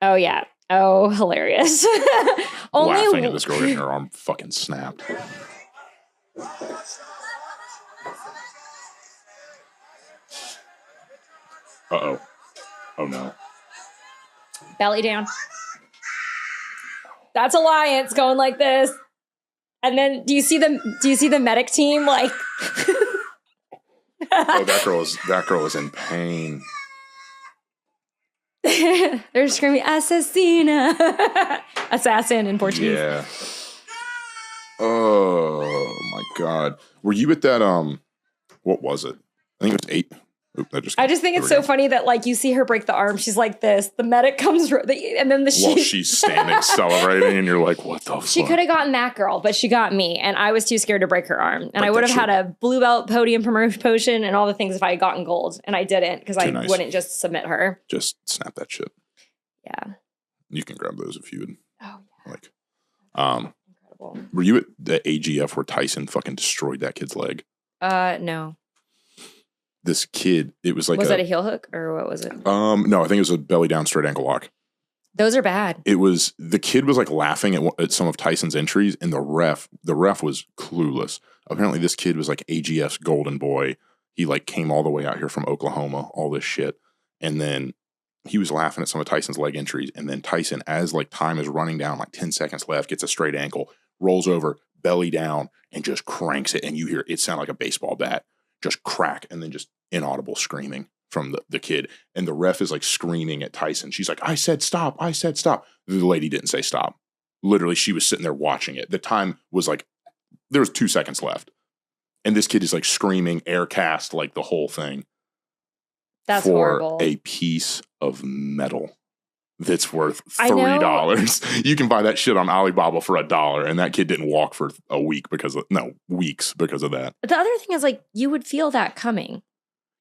Oh, yeah. Oh, hilarious. Laughing at this girl getting her arm fucking snapped. Uh-oh. Oh, no. Belly down. That's Alliance going like this. And then do you see the medic team like Oh, that girl is in pain. They're screaming assassina. Assassin in Portuguese. Yeah. Oh my God. Were you at that what was it? I think it was 8. Oop, I just think it's so funny that like you see her break the arm, she's like this. The medic comes and then while she's standing celebrating, and you're like, what the fuck? She could have gotten that girl, but she got me, and I was too scared to break her arm. And I would have had a blue belt podium promotion and all the things if I had gotten gold, and I didn't because I wouldn't just submit her. Just snap that shit. Yeah. You can grab those if you would. Oh yeah. Like, incredible. Were you at the AGF where Tyson fucking destroyed that kid's leg? No. This kid, it was like that a heel hook or what was it? No, I think it was a belly down straight ankle lock. Those are bad. It was, the kid was like laughing at some of Tyson's entries, and the ref was clueless. Apparently this kid was like AGF's golden boy. He like came all the way out here from Oklahoma, all this shit. And then he was laughing at some of Tyson's leg entries. And then Tyson, as like time is running down, like 10 seconds left, gets a straight ankle, rolls over, belly down, and just cranks it. And you hear it sound like a baseball bat, just crack, and then just inaudible screaming from the kid. And the ref is like screaming at Tyson. She's like, I said stop. I said stop. The lady didn't say stop. Literally, she was sitting there watching it. The time was like, there was 2 seconds left. And this kid is like screaming, air cast, like the whole thing. That's for horrible. A piece of metal that's worth $3. You can buy that shit on Alibaba for $1. And that kid didn't walk for a week weeks because of that. But the other thing is like, you would feel that coming.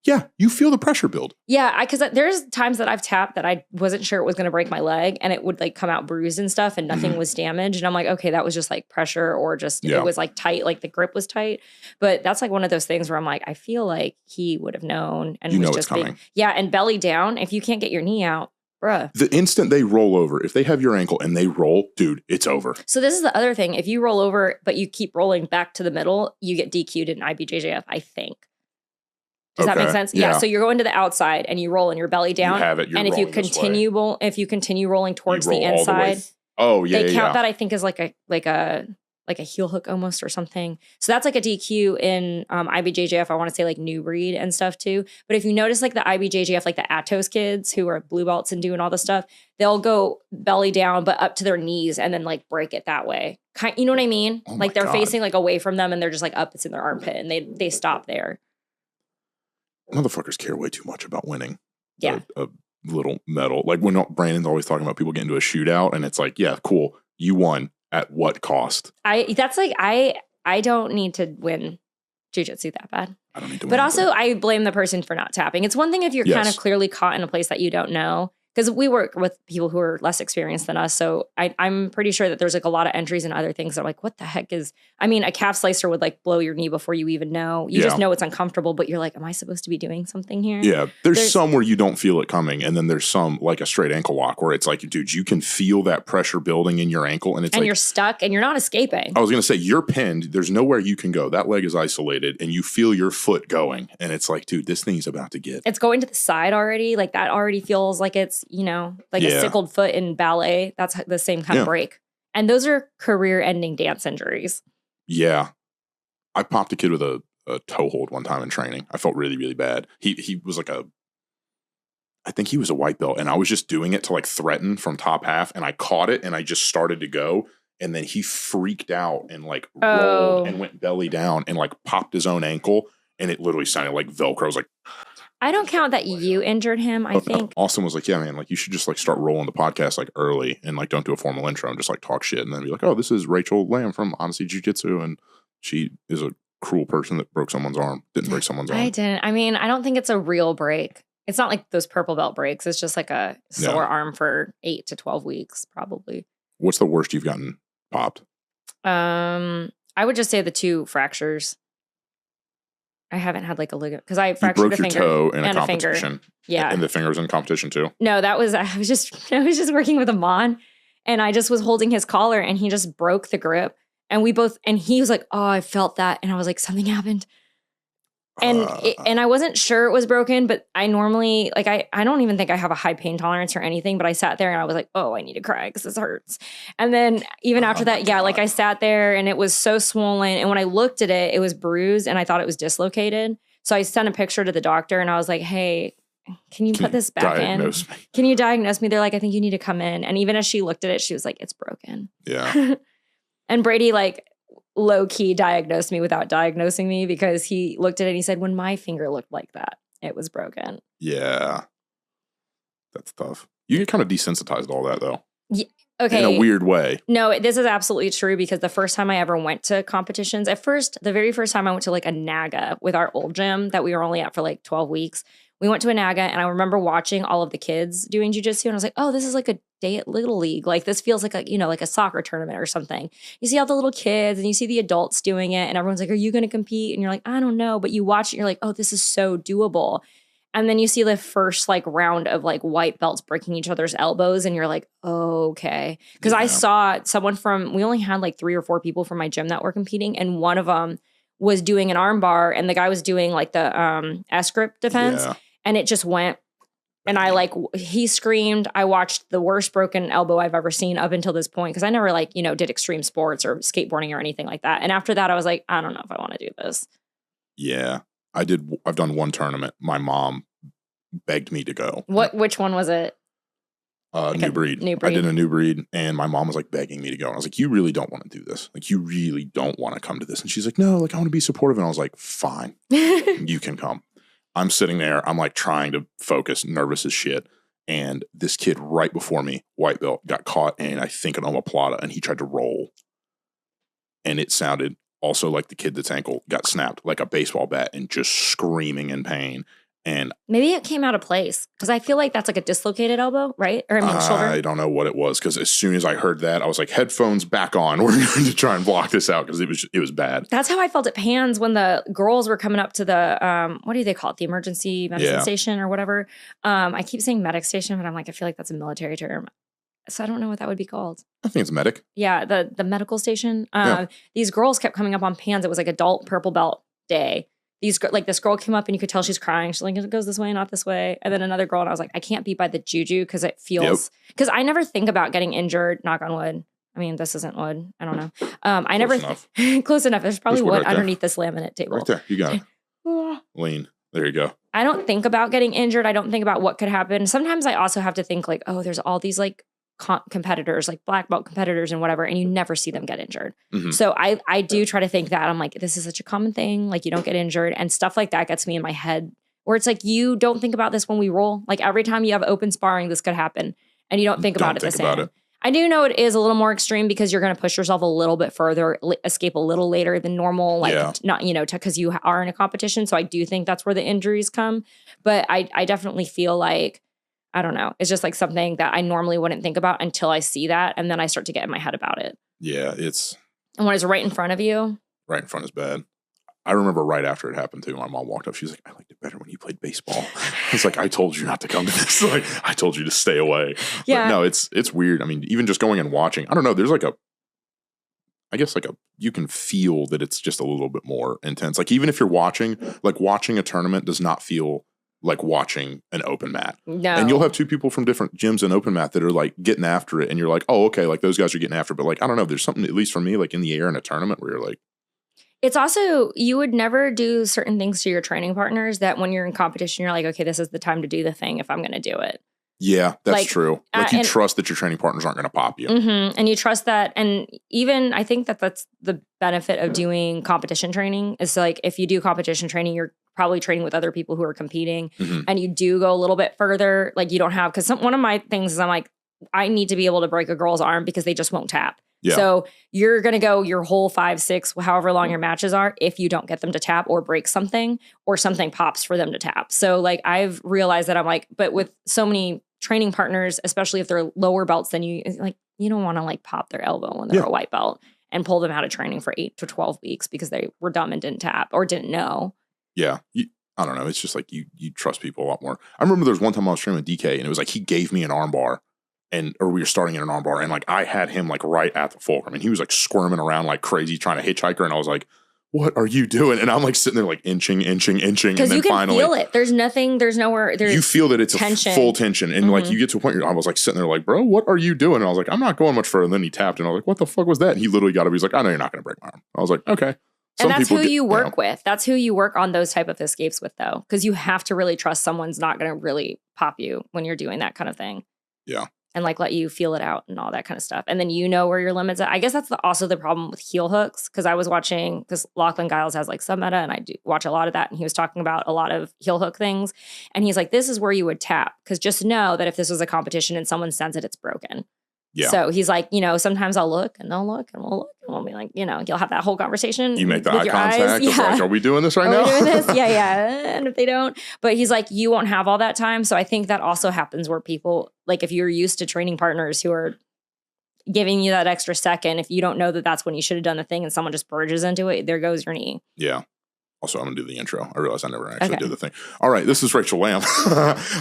Yeah, you feel the pressure build. Yeah, because there's times that I've tapped that I wasn't sure it was going to break my leg, and it would like come out bruised and stuff, and nothing was damaged. And I'm like, okay, that was just like pressure, or just it was like tight, like the grip was tight. But that's like one of those things where I'm like, I feel like he would have known, and was just coming. Yeah, and belly down. If you can't get your knee out, bruh. The instant they roll over, if they have your ankle and they roll, dude, it's over. So this is the other thing. If you roll over, but you keep rolling back to the middle, you get DQ'd in IBJJF, I think. Does that make sense? Yeah. So you're going to the outside and you roll and your belly down. You have it. And if you continue rolling towards the inside, they count that I think as like a heel hook almost or something. So that's like a DQ in IBJJF. I want to say like new breed and stuff too. But if you notice like the IBJJF, like the Atos kids who are blue belts and doing all this stuff, they'll go belly down but up to their knees and then like break it that way. You know what I mean? Like they're facing like away from them and they're just like up. It's in their armpit and they stop there. Motherfuckers care way too much about winning. Yeah. A little medal. Like when Brandon's always talking about people getting into a shootout, and it's like, yeah, cool. You won. At what cost? I don't need to win jiu-jitsu that bad. I don't need to win. But also I blame the person for not tapping. It's one thing if you're kind of clearly caught in a place that you don't know. Because we work with people who are less experienced than us. So I'm pretty sure that there's like a lot of entries and other things that are like, what the heck is, I mean, a calf slicer would like blow your knee before you even know. You just know it's uncomfortable, but you're like, am I supposed to be doing something here? Yeah. There's some where you don't feel it coming. And then there's some like a straight ankle lock where it's like, dude, you can feel that pressure building in your ankle. And you're stuck and you're not escaping. I was going to say, you're pinned. There's nowhere you can go. That leg is isolated and you feel your foot going. And it's like, dude, this thing's about to get. It's going to the side already. Like that already feels like it's, like a sickled foot in ballet. That's the same kind of break. And those are career-ending dance injuries. Yeah. I popped a kid with a toe hold one time in training. I felt really, really bad. He was like I think he was a white belt, and I was just doing it to like threaten from top half, and I caught it, and I just started to go, and then he freaked out and like rolled and went belly down and like popped his own ankle, and it literally sounded like Velcro. I was like... I don't count that you injured him, I think. Austin was like, yeah, man, like you should just like start rolling the podcast like early and like don't do a formal intro and just like talk shit and then be like, oh, this is Rachel Lamb from Honesty Jiu-Jitsu and she is a cruel person that broke someone's arm, didn't break someone's arm. I didn't. I mean, I don't think it's a real break. It's not like those purple belt breaks. It's just like a sore arm for 8 to 12 weeks, probably. What's the worst you've gotten popped? I would just say the 2 fractures. I haven't had like a ligament because I fractured a finger toe in and a competition. Yeah. And the finger's in competition too. No, I was just working with Amon, and I just was holding his collar and he just broke the grip. And he was like, "Oh, I felt that." And I was like, "Something happened." And I wasn't sure it was broken, but I normally, like, I don't even think I have a high pain tolerance or anything, but I sat there and I was like, "Oh, I need to cry because this hurts." And then even after that, like I sat there and it was so swollen. And when I looked at it, it was bruised and I thought it was dislocated. So I sent a picture to the doctor and I was like, "Hey, can you put this back in? Can you diagnose me?" They're like, "I think you need to come in." And even as she looked at it, she was like, "It's broken." Yeah. And Brady, like, low-key diagnosed me without diagnosing me because he looked at it and he said, "When my finger looked like that, it was broken." Yeah. That's tough. You get kind of desensitized to all that, though. Yeah, okay. In a weird way. No, this is absolutely true because the first time I ever went to competitions, the very first time I went to like a NAGA with our old gym that we were only at for like 12 weeks, we went to a NAGA and I remember watching all of the kids doing jiu-jitsu and I was like, "Oh, this is like a day at Little League. Like this feels like like a soccer tournament or something." You see all the little kids and you see the adults doing it and everyone's like, "Are you going to compete?" And you're like, "I don't know." But you watch it, you're like, "Oh, this is so doable." And then you see the first like round of like white belts breaking each other's elbows and you're like, "Oh, okay." Because I saw someone we only had like 3 or 4 people from my gym that were competing and one of them was doing an arm bar and the guy was doing like the S-grip defense. Yeah. And it just went, and he screamed. I watched the worst broken elbow I've ever seen up until this point because I never did extreme sports or skateboarding or anything like that. And after that, I was like, I don't know if I want to do this. Yeah, I've done one tournament. My mom begged me to go. Which one was it? New breed. I did a new breed, and my mom was like begging me to go. And I was like, "You really don't want to do this. Like, you really don't want to come to this." And she's like, "No, like I want to be supportive." And I was like, "Fine, you can come." I'm sitting there, I'm like trying to focus, nervous as shit. And this kid right before me, white belt, got caught in, I think, an omoplata, and he tried to roll. And it sounded also like the kid that's ankle got snapped like a baseball bat and just screaming in pain. And maybe it came out of place because I feel like that's like a dislocated elbow, right? Or shoulder. I don't know what it was because as soon as I heard that, I was like, headphones back on. We're going to try and block this out because it was bad. That's how I felt at Pans when the girls were coming up to the what do they call it? The emergency medicine station or whatever. I keep saying medic station, but I'm like, I feel like that's a military term. So I don't know what that would be called. I think it's medic. Yeah, the medical station. These girls kept coming up on Pans. It was like adult purple belt day. This girl came up and you could tell she's crying. She's like, "It goes this way, not this way." And then another girl, and I was like, I can't be by the juju because it feels, because I never think about getting injured, knock on wood. I mean, this isn't wood. I don't know. I never, close enough. There's probably wood underneath this laminate table. Right there. You got it. Lean. There you go. I don't think about getting injured. I don't think about what could happen. Sometimes I also have to think like, oh, there's all these like competitors, like black belt competitors and whatever, and you never see them get injured. Mm-hmm. So I do try to think that. I'm like, this is such a common thing. Like you don't get injured and stuff like that gets me in my head where it's like, you don't think about this when we roll. Like every time you have open sparring, this could happen and you don't think about it the same. I do know it is a little more extreme because you're going to push yourself a little bit further, escape a little later than normal, like not, because you are in a competition. So I do think that's where the injuries come. But I definitely feel like, I don't know. It's just like something that I normally wouldn't think about until I see that. And then I start to get in my head about it. Yeah, and when it's right in front of you. Right in front is bad. I remember right after it happened too, my mom walked up. She was like, "I liked it better when you played baseball." It's like, I told you not to come to this. Like, I told you to stay away. Yeah. But no, it's weird. I mean, even just going and watching, I don't know. There's like you can feel that it's just a little bit more intense. Like even if you're watching a tournament does not feel like watching an open mat. No. And you'll have 2 people from different gyms in open mat that are like getting after it. And you're like, oh, okay, like those guys are getting after it. But like, I don't know, there's something, at least for me, like in the air in a tournament where you're like. It's also, you would never do certain things to your training partners that when you're in competition, you're like, okay, this is the time to do the thing if I'm going to do it. Yeah, that's true. Like you trust that your training partners aren't going to pop you. Mm-hmm, and you trust that. And even I think that's the benefit of doing competition training is like if you do competition training, you're probably training with other people who are competing and you do go a little bit further. Like you don't have, because one of my things is I'm like, I need to be able to break a girl's arm because they just won't tap. Yeah. So you're going to go your whole 5, 6, however long your matches are if you don't get them to tap or break something or something pops for them to tap. So like I've realized that I'm like, but with so many training partners, especially if they're lower belts than you, like you don't want to like pop their elbow when they're a white belt and pull them out of training for 8 to 12 weeks because they were dumb and didn't tap or didn't know. Yeah. I don't know. It's just like you trust people a lot more. I remember there was one time I was training with DK and it was like he gave me an arm bar or we were starting in an arm bar and like I had him like right at the fulcrum and he was like squirming around like crazy trying to hitchhiker and I was like, what are you doing? And I'm like sitting there like inching. Because and then you can finally feel it. There's nowhere. You feel that it's tension. A full tension. And like you get to a point where I was like sitting there like, bro, what are you doing? And I was like, I'm not going much further. And then he tapped and I was like, what the fuck was that? And he literally got up. He's like, I know you're not going to break my arm. I was like, okay. And that's who you work with. That's who you work on those type of escapes with, though. Because you have to really trust someone's not going to really pop you when you're doing that kind of thing. Yeah. And like let you feel it out and all that kind of stuff. And then you know where your limits are. I guess that's also the problem with heel hooks. Because I was watching, because Lachlan Giles has like some meta and I do watch a lot of that. And he was talking about a lot of heel hook things. And he's like, this is where you would tap. Because just know that if this was a competition and someone sends it, it's broken. Yeah. So he's like, sometimes I'll look and they'll look and we'll look and we'll be like, you'll have that whole conversation. You make the eye contact. Yeah. Like, are we doing this right now? Are we doing this? Yeah. And if they don't, but he's like, you won't have all that time. So I think that also happens where people, like if you're used to training partners who are giving you that extra second, if you don't know that that's when you should have done the thing and someone just purges into it, there goes your knee. Yeah. Also, I'm going to do the intro. I realized I never actually did the thing. All right. This is Rachel Lamb,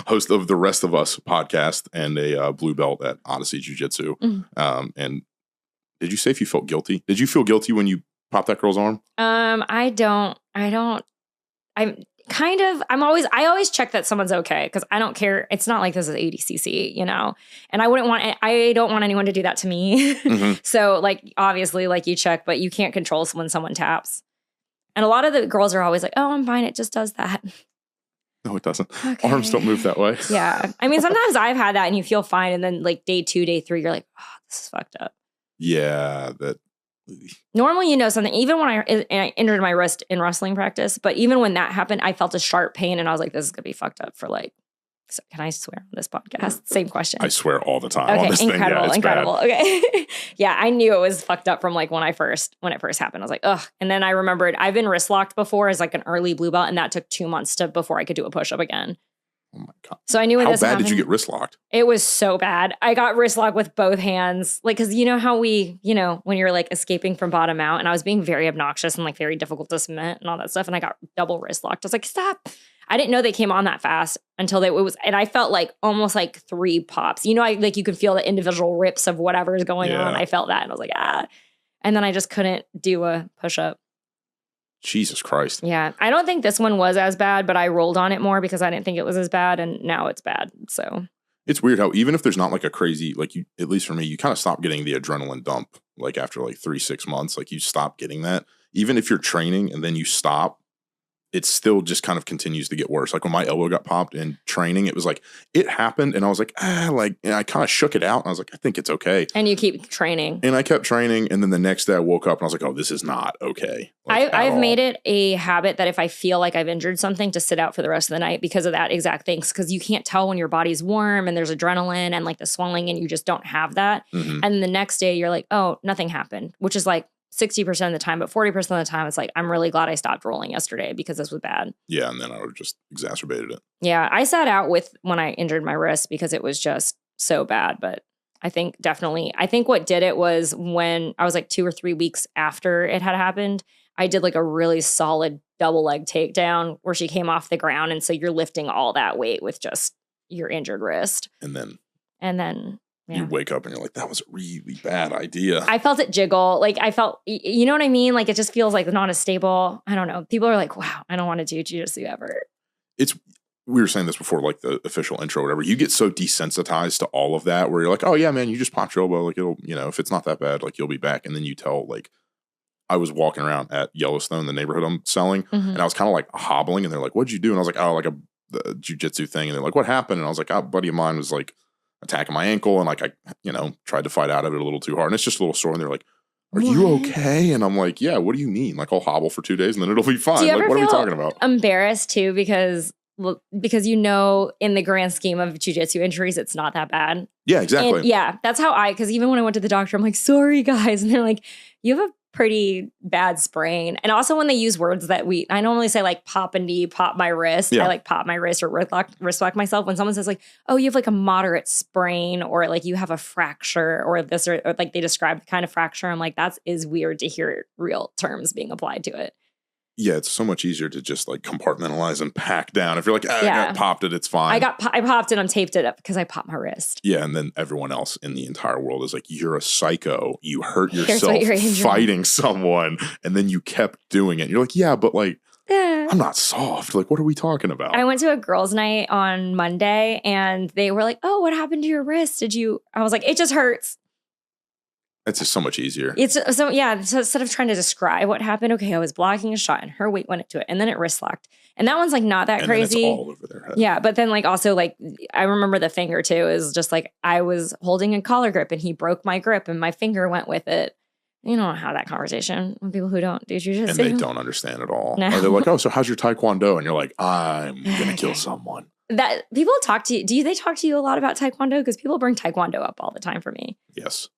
host of the Rest of Us podcast and a blue belt at Odyssey Jiu-Jitsu. Mm-hmm. And did you say if you felt guilty? Did you feel guilty when you popped that girl's arm? I always check that someone's okay because I don't care. It's not like this is ADCC, and I don't want anyone to do that to me. Mm-hmm. So like, obviously like you check, but you can't control when someone taps. And a lot of the girls are always like, oh, I'm fine. It just does that. No, it doesn't. Okay. Arms don't move that way. Yeah. I mean, sometimes I've had that and you feel fine. And then like day 2, day 3, you're like, oh, this is fucked up. Yeah. Normally, something, even when I injured my wrist in wrestling practice, but even when that happened, I felt a sharp pain and I was like, this is going to be fucked up for like, so can I swear on this podcast? Same question. I swear all the time okay, on this incredible, thing. Yeah, incredible. Bad. Okay. Yeah, I knew it was fucked up from like when it first happened. I was like, ugh. And then I remembered I've been wrist locked before as like an early blue belt, and that took 2 months before I could do a push up again. Oh my God. So I knew when How this bad happened, did you get wrist locked? It was so bad. I got wrist locked with both hands. Like, cause you know how when you're like escaping from bottom out, and I was being very obnoxious and like very difficult to submit and all that stuff. And I got double wrist locked. I was like, stop. I didn't know they came on that fast until and I felt like almost like 3 pops. You can feel the individual rips of whatever is going on. I felt that. And I was like, ah. And then I just couldn't do a push up. Jesus Christ. Yeah. I don't think this one was as bad, but I rolled on it more because I didn't think it was as bad. And now it's bad. So it's weird how even if there's not like a crazy, like you, at least for me, you kind of stop getting the adrenaline dump. Like after like 3-6 months, like you stop getting that. Even if you're training and then you stop, it still just kind of continues to get worse. Like when my elbow got popped in training, it was like, it happened. And I was like, and I kind of shook it out. And I was like, I think it's okay. And you keep training. And I kept training. And then the next day I woke up and I was like, oh, this is not okay. Like, I've made it a habit that if I feel like I've injured something to sit out for the rest of the night because of that exact thing. Because you can't tell when your body's warm and there's adrenaline and like the swelling and you just don't have that. Mm-hmm. And the next day you're like, oh, nothing happened, which is like 60% of the time, but 40% of the time, it's like, I'm really glad I stopped rolling yesterday because this was bad. Yeah, and then I would have just exacerbated it. Yeah, I sat out when I injured my wrist because it was just so bad. But I think what did it was when I was like 2 or 3 weeks after it had happened, I did like a really solid double leg takedown where she came off the ground. And so you're lifting all that weight with just your injured wrist. And then. Yeah. You wake up and you're like, that was a really bad idea. I felt it jiggle. Like I felt, you know what I mean? Like it just feels like not as stable. I don't know. People are like, wow, I don't want to do jiu-jitsu ever. We were saying this before, like the official intro or whatever. You get so desensitized to all of that where you're like, oh yeah, man, you just popped your elbow. Like it'll, if it's not that bad, like you'll be back. And then you tell like, I was walking around at Yellowstone, the neighborhood I'm selling, mm-hmm. and I was kind of like hobbling and they're like, what'd you do? And I was like, oh, like the jiu-jitsu thing. And they're like, what happened? And I was like, a buddy of mine was like, attacking my ankle and like I tried to fight out of it a little too hard and it's just a little sore and they're like, are you okay? And I'm like, yeah, what do you mean? Like I'll hobble for 2 days and then it'll be fine. Like what are we talking about? Embarrassed too because in the grand scheme of jiu-jitsu injuries it's not that bad. Yeah, exactly. And yeah, that's how because even when I went to the doctor I'm like, sorry guys, and they're like, you have a pretty bad sprain. And also when they use words that I normally say like pop a knee, pop my wrist. Yeah. I like pop my wrist or wrist lock myself. When someone says like, oh, you have like a moderate sprain or like you have a fracture or this or like they describe the kind of fracture. I'm like, that is weird to hear real terms being applied to it. Yeah, it's so much easier to just like compartmentalize and pack down. If you're like, I got popped it, it's fine. I popped it, taped it up because I popped my wrist. Yeah, and then everyone else in the entire world is like, you're a psycho. You hurt yourself fighting someone, and then you kept doing it. You're like, yeah, but like, I'm not soft. Like, what are we talking about? I went to a girls' night on Monday, and they were like, oh, what happened to your wrist? I was like, it just hurts. It's just so much easier. So instead of trying to describe what happened, okay, I was blocking a shot and her weight went into it and then it wrist locked. And that one's like not that crazy. Then it's all over their head. Yeah, but then like also like I remember the finger too is just like I was holding a collar grip and he broke my grip and my finger went with it. You don't have that conversation with people who don't do jiu-jitsu. And they don't understand at all. No. Or they're like, oh, so how's your taekwondo? And you're like, I'm going to kill someone. That people talk to you. They talk to you a lot about taekwondo? Because people bring taekwondo up all the time for me. Yes.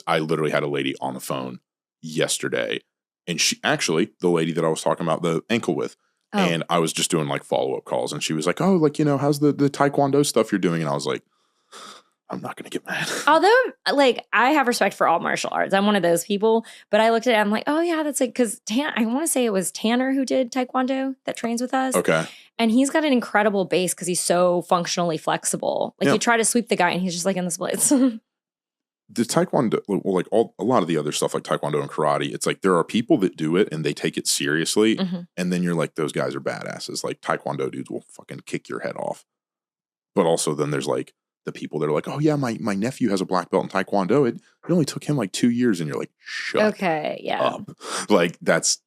I literally had a lady on the phone yesterday, and she actually, the lady that I was talking about the ankle with, and I was just doing like follow-up calls, and she was like, oh, like, how's the taekwondo stuff you're doing? And I was like, I'm not going to get mad. Although, like, I have respect for all martial arts. I'm one of those people, but I looked at it, I'm like, oh yeah, that's like, because I want to say it was Tanner who did taekwondo that trains with us. Okay. And he's got an incredible base because he's so functionally flexible. Like, you try to sweep the guy, and he's just like in the splits. The taekwondo, well, like a lot of the other stuff like taekwondo and karate, it's like there are people that do it and they take it seriously. Mm-hmm. And then you're like, those guys are badasses. Like taekwondo dudes will fucking kick your head off. But also then there's like the people that are like, oh yeah, my nephew has a black belt in taekwondo. It only took him like 2 years. And you're like, shut up. Like that's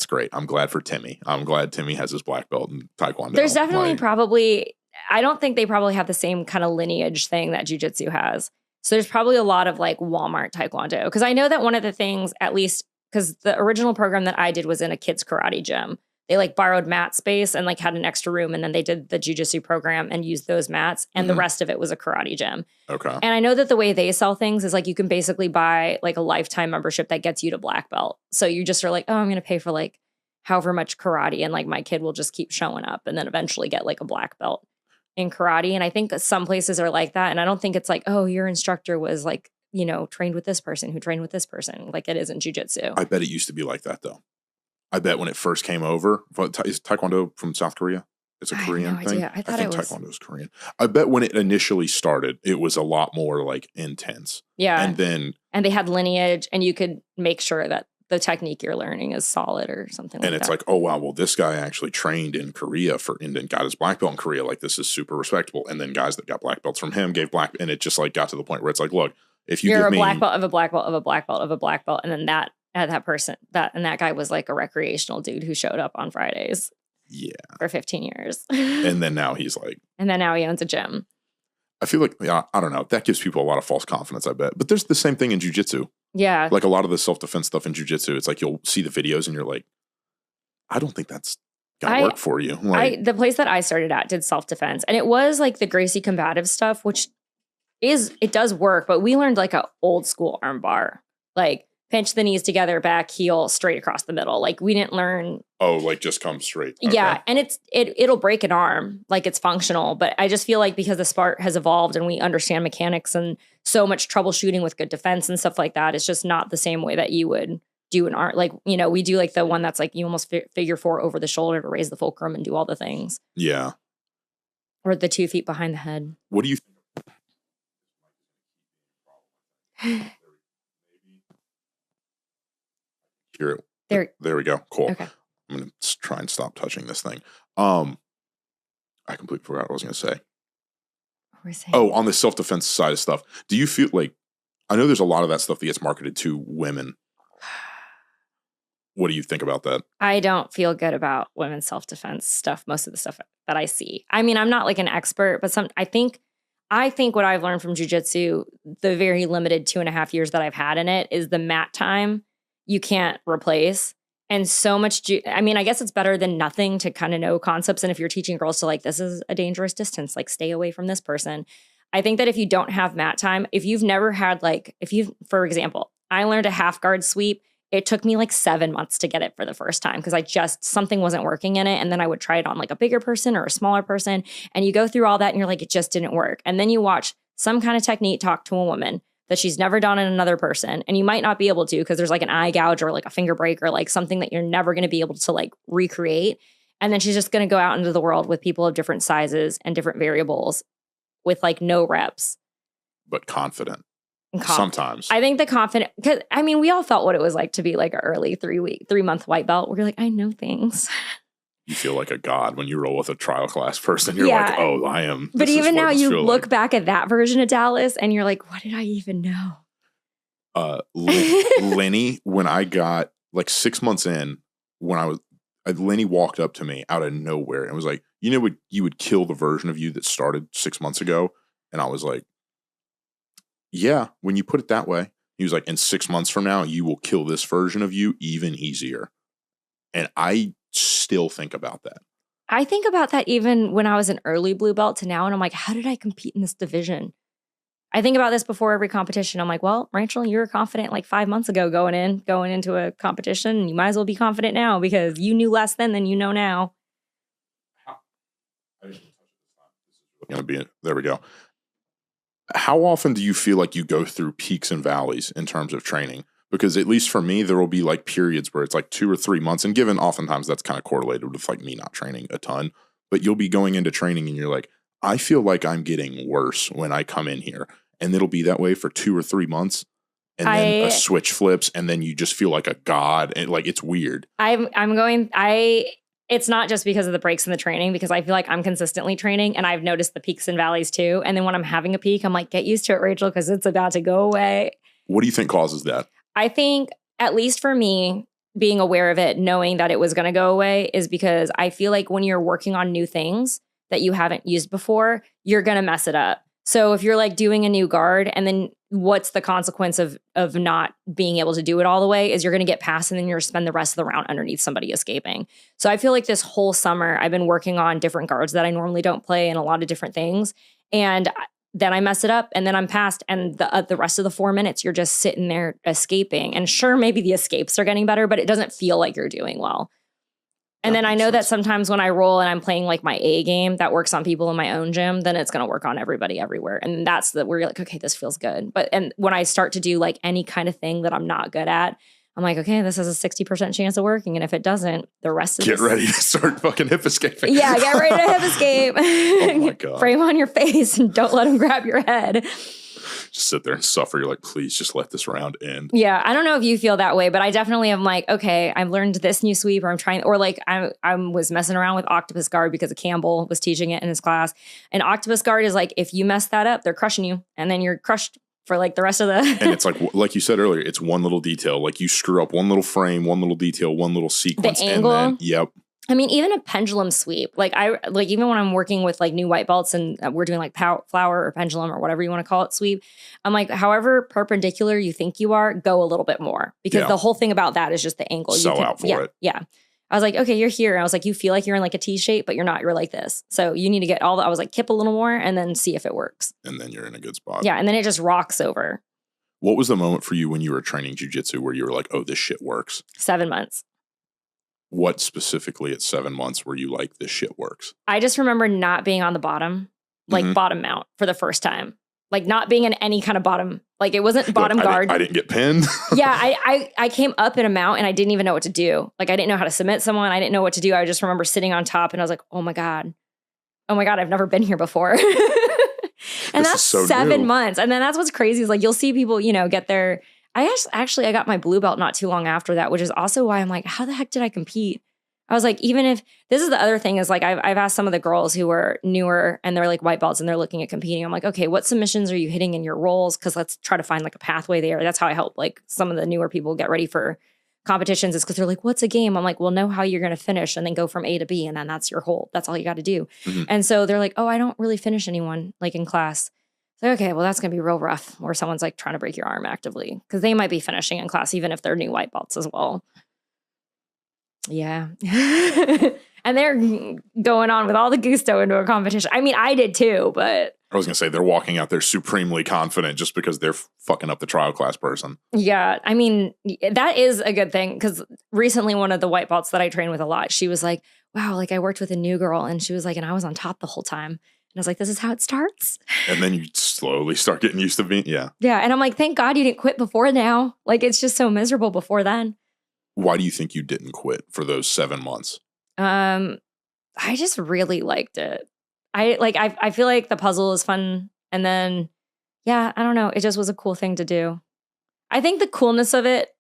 great. I'm glad for Timmy. I'm glad Timmy has his black belt in taekwondo. There's definitely I don't think they probably have the same kind of lineage thing that jiu-jitsu has. So there's probably a lot of like Walmart taekwondo. Because I know that one of the things, at least because the original program that I did was in a kids karate gym. They like borrowed mat space and like had an extra room. And then they did the jiu-jitsu program and used those mats. And the rest of it was a karate gym. Okay. And I know that the way they sell things is like you can basically buy like a lifetime membership that gets you to black belt. So you just are like, oh, I'm going to pay for like however much karate. And like my kid will just keep showing up and then eventually get like a black belt in karate. And I think some places are like that. And I don't think it's like, oh, your instructor was like, trained with this person who trained with this person. Like it is in jiu-jitsu. I bet it used to be like that though. I bet when it first came over, is Taekwondo from South Korea? It's a Korean thing. I think Taekwondo is Korean. I bet when it initially started, it was a lot more like intense. Yeah. And they had lineage and you could make sure that the technique you're learning is solid or something like that. And it's like, oh, wow, well, this guy actually trained in Korea and then got his black belt in Korea. Like, this is super respectable. And then guys that got black belts from him and it just like got to the point where it's like, look, if you're a black belt of a black belt of a black belt of a black belt, and then that guy was like a recreational dude who showed up on Fridays. Yeah. For 15 years. And then now he's like. And then now he owns a gym. I feel like, I don't know. That gives people a lot of false confidence, I bet. But there's the same thing in jiu-jitsu. Yeah. Like a lot of the self-defense stuff in jiu-jitsu, it's like you'll see the videos and you're like, I don't think that's gonna work for you. Like, the place that I started at did self-defense. And it was like the Gracie combative stuff, which it does work. But we learned like a old school arm bar. Like pinch the knees together, back, heel, straight across the middle. Like we didn't learn. Oh, like just come straight. Okay. Yeah. And it'll break an arm. Like it's functional. But I just feel like because the sport has evolved and we understand mechanics and so much troubleshooting with good defense and stuff like that, it's just not the same way that you would do an art. Like, we do like the one that's like you almost figure 4 over the shoulder to raise the fulcrum and do all the things. Yeah. Or the 2 feet behind the head. What do you Here, there we go. Cool. Okay. I'm going to try and stop touching this thing. I completely forgot what I was going to say. Oh, on the self-defense side of stuff, do you feel like, I know there's a lot of that stuff that gets marketed to women. What do you think about that? I don't feel good about women's self-defense stuff, most of the stuff that I see. I mean, I'm not like an expert, but I think what I've learned from jiu-jitsu, the very limited 2.5 years that I've had in it, is the mat time you can't replace. And so much, I guess it's better than nothing to kind of know concepts. And if you're teaching girls to like, this is a dangerous distance, like stay away from this person. I think that if you don't have mat time, if you've never had for example, I learned a half guard sweep. It took me like 7 months to get it for the first time because something wasn't working in it. And then I would try it on like a bigger person or a smaller person. And you go through all that and you're like, it just didn't work. And then you watch some kind of technique talk to a woman that she's never done in another person. And you might not be able to because there's like an eye gouge or like a finger break or like something that you're never going to be able to like recreate. And then she's just going to go out into the world with people of different sizes and different variables with like no reps. But confident. Sometimes. I think the confident, because I mean, we all felt what it was like to be like an early 3-month white belt where you're like, I know things. You feel like a god when you roll with a trial class person. You're like, oh, I am. But even now you look back at that version of Dallas and you're like, what did I even know? Lenny, when I got like 6 months in, Lenny walked up to me out of nowhere and was like, you know what, you would kill the version of you that started 6 months ago. And I was like, yeah, when you put it that way. He was like, in 6 months from now, you will kill this version of you even easier. And I still think about that. I think about that even when I was an early blue belt to now. And I'm like, how did I compete in this division? I think about this before every competition. I'm like, well, Rachel, you were confident like 5 months ago going into a competition. And you might as well be confident now because you knew less then than you know now. There we go. How often do you feel like you go through peaks and valleys in terms of training? Because at least for me, there will be like periods where it's like 2 or 3 months. And given oftentimes that's kind of correlated with like me not training a ton, but you'll be going into training and you're like, I feel like I'm getting worse when I come in here. And it'll be that way for 2 or 3 months. And then a switch flips and then you just feel like a god. And like, it's weird. It's not just because of the breaks in the training, because I feel like I'm consistently training and I've noticed the peaks and valleys too. And then when I'm having a peak, I'm like, get used to it, Rachel, because it's about to go away. What do you think causes that? I think, at least for me, being aware of it, knowing that it was going to go away is because I feel like when you're working on new things that you haven't used before, you're going to mess it up. So if you're like doing a new guard and then what's the consequence of not being able to do it all the way is you're going to get past and then you're going to spend the rest of the round underneath somebody escaping. So I feel like this whole summer I've been working on different guards that I normally don't play and a lot of different things. And then I mess it up and then I'm past and the rest of the 4 minutes you're just sitting there escaping. And sure, maybe the escapes are getting better, but it doesn't feel like you're doing well. And then I know that sometimes when I roll and I'm playing like my A game that works on people in my own gym, then it's going to work on everybody everywhere. And that's where you're like, okay, this feels good. And when I start to do like any kind of thing that I'm not good at, I'm like, okay, this has a 60% chance of working. And if it doesn't, the rest of Get ready to start fucking hip escaping. Yeah, get ready to hip escape. Oh my God. Frame on your face and don't let them grab your head. Just sit there and suffer. You're like, please just let this round end. Yeah, I don't know if you feel that way, but I definitely am like, okay, I've learned this new sweep or I'm trying, or like I was messing around with Octopus Guard because Campbell was teaching it in his class. And Octopus Guard is like, if you mess that up, they're crushing you. And then you're crushed for like the rest of the... And it's like you said earlier, it's one little detail. Like you screw up one little frame, one little detail, one little sequence. The angle. And then, yep. I mean, even a pendulum sweep, even when I'm working with like new white belts and we're doing like flower or pendulum or whatever you want to call it sweep, I'm like, however perpendicular you think you are, go a little bit more because the whole thing about that is just the angle. Sell out for it. Yeah. I was like, okay, you're here. And I was like, you feel like you're in like a T shape, but you're not. You're like this. So you need to get I was like, kip a little more and then see if it works. And then you're in a good spot. Yeah. And then it just rocks over. What was the moment for you when you were training jiu-jitsu where you were like, oh, this shit works? 7 months. What specifically at 7 months were you like, this shit works? I just remember not being on the bottom, like bottom mount for the first time. Like not being in any kind of bottom, like it wasn't bottom guard. I didn't get pinned. Yeah, I came up in a mount and I didn't even know what to do. Like I didn't know how to submit someone. I didn't know what to do. I just remember sitting on top and I was like, oh my God, I've never been here before. And that's so 7 months. And then that's what's crazy is like, you'll see people, get their... I got my blue belt not too long after that, which is also why I'm like, how the heck did I compete? I was like, even if this is the other thing is like, I've asked some of the girls who are newer and they're like white belts and they're looking at competing. I'm like, okay, what submissions are you hitting in your rolls? Cause let's try to find like a pathway there. That's how I help like some of the newer people get ready for competitions is because they're like, what's a game? I'm like, well, know how you're going to finish and then go from A to B. And then that's your whole, that's all you got to do. Mm-hmm. And so they're like, oh, I don't really finish anyone like in class. So, okay, well, that's going to be real rough where someone's like trying to break your arm actively because they might be finishing in class, even if they're new white belts as well. Yeah. And they're going on with all the gusto into a competition. I mean, I did too, but. I was going to say they're walking out there supremely confident just because they're fucking up the trial class person. Yeah. I mean, that is a good thing because recently one of the white belts that I train with a lot, she was like, wow, like I worked with a new girl and she was like, and I was on top the whole time. And I was like, this is how it starts. And then you slowly start getting used to being, yeah. Yeah. And I'm like, thank God you didn't quit before now. Like, it's just so miserable before then. Why do you think you didn't quit for those 7 months? I just really liked it. I feel like the puzzle is fun. And then, yeah, I don't know. It just was a cool thing to do. I think the coolness of it,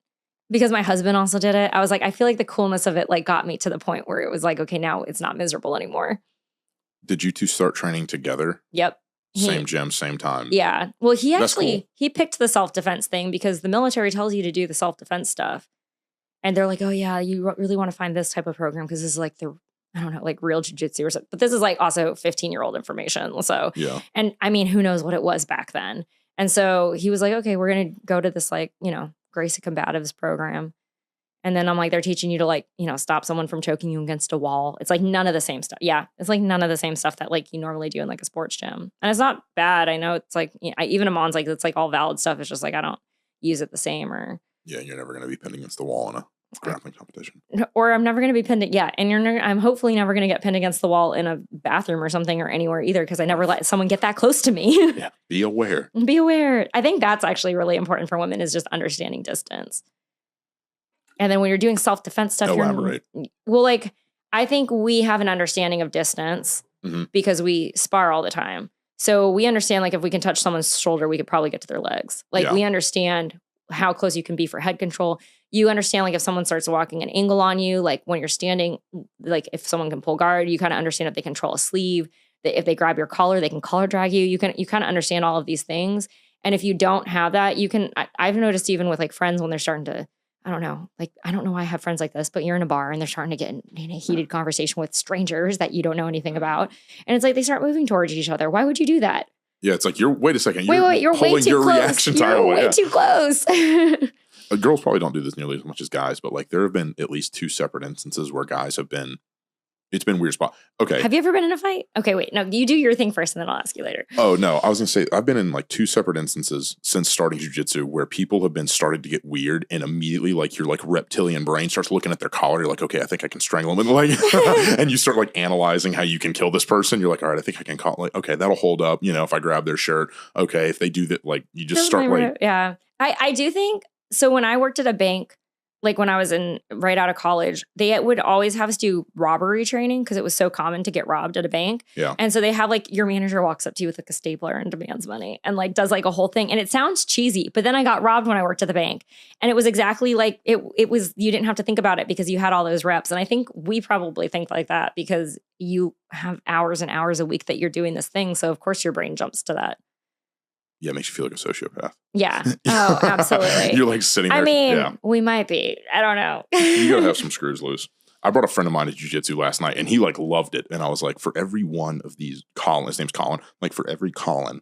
because my husband also did it, I was like, I feel like the coolness of it like got me to the point where it was like, okay, now it's not miserable anymore. Did you two start training together? Yep. Same gym, same time. Yeah. Well, he actually, cool. He picked the self-defense thing because the military tells you to do the self-defense stuff. And they're like, oh yeah, you really want to find this type of program because this is like I don't know, like real jiu-jitsu or something. But this is like also 15-year-old information. So, yeah. And I mean, who knows what it was back then. And so he was like, okay, we're going to go to this like, Gracie Combatives program. And then I'm like, they're teaching you to like, stop someone from choking you against a wall. It's like none of the same stuff. Yeah. It's like none of the same stuff that like you normally do in like a sports gym. And it's not bad. I know it's like, even Amon's like, it's like all valid stuff. It's just like, I don't use it the same or. Yeah. You're never going to be pinned against the wall in a grappling competition. Or I'm never going to be pinned. Yeah. And I'm hopefully never going to get pinned against the wall in a bathroom or something or anywhere either. Cause I never let someone get that close to me. Yeah. Be aware. Be aware. I think that's actually really important for women is just understanding distance. And then when you're doing self-defense stuff, elaborate. Well, like, I think we have an understanding of distance because we spar all the time. So we understand, like, if we can touch someone's shoulder, we could probably get to their legs. Like, we understand how close you can be for head control. You understand, like, if someone starts walking an angle on you, like, when you're standing, like, if someone can pull guard, you kind of understand if they control a sleeve. That if they grab your collar, they can collar drag you. You kind of understand all of these things. And if you don't have that, I've noticed even with, like, friends when they're starting to, I don't know. Like, I don't know why I have friends like this, but you're in a bar and they're starting to get in a heated conversation with strangers that you don't know anything about. And it's like they start moving towards each other. Why would you do that? Yeah, it's like, wait a second. You're pulling way too your close. reaction time You're away. way too close. Girls probably don't do this nearly as much as guys, but like there have been at least 2 separate instances where guys have been, it's been weird spot. Okay. Have you ever been in a fight? Okay, wait. No, you do your thing first and then I'll ask you later. Oh, no. I was going to say, I've been in like 2 separate instances since starting jiu-jitsu where people have been started to get weird and immediately like your like reptilian brain starts looking at their collar. You're like, okay, I think I can strangle him. And like, and you start like analyzing how you can kill this person. You're like, all right, I think I can call like, okay, that'll hold up. If I grab their shirt, okay, if they do that, like you just start like. Yeah. I do think, so when I worked at a bank, like when I was right out of college, they would always have us do robbery training because it was so common to get robbed at a bank. Yeah. And so they have like your manager walks up to you with like a stapler and demands money and like does like a whole thing. And it sounds cheesy, but then I got robbed when I worked at the bank. And it was exactly like it was, you didn't have to think about it because you had all those reps. And I think we probably think like that because you have hours and hours a week that you're doing this thing. So of course your brain jumps to that. Yeah, it makes you feel like a sociopath. Yeah. Oh, absolutely. You're like sitting there. I mean, we might be. I don't know. You gotta have some screws loose. I brought a friend of mine to jiu-jitsu last night and he like loved it. And I was like, for every one of these Colin, his name's Colin, like for every Colin,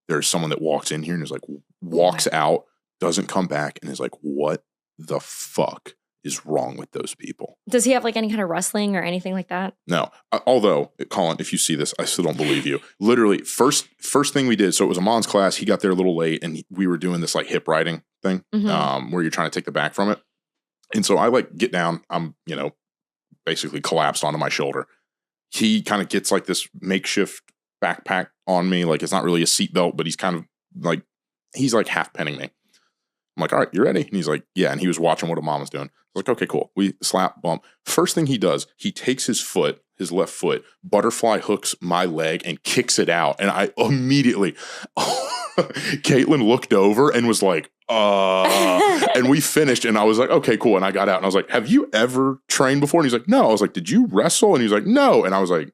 there's someone that walks in here and is like, walks out, doesn't come back, and is like, what the fuck is wrong with those people? Does he have like any kind of wrestling or anything like that? No. Although, Colin, if you see this, I still don't believe you. Literally, first thing we did, so it was Amon's class. He got there a little late, and we were doing this like hip riding thing, where you're trying to take the back from it. And so I like get down. I'm, basically collapsed onto my shoulder. He kind of gets like this makeshift backpack on me. Like it's not really a seatbelt, but he's kind of like, he's like half pinning me. I'm like, all right, you ready? And he's like, yeah. And he was watching what Mom was doing. I was like, okay, cool. We slap, bump. First thing he does, he takes his left foot, butterfly hooks my leg and kicks it out. And I immediately, Caitlin looked over and was like, and we finished and I was like, okay, cool. And I got out and I was like, have you ever trained before? And he's like, no. I was like, did you wrestle? And he's like, no. And I was like,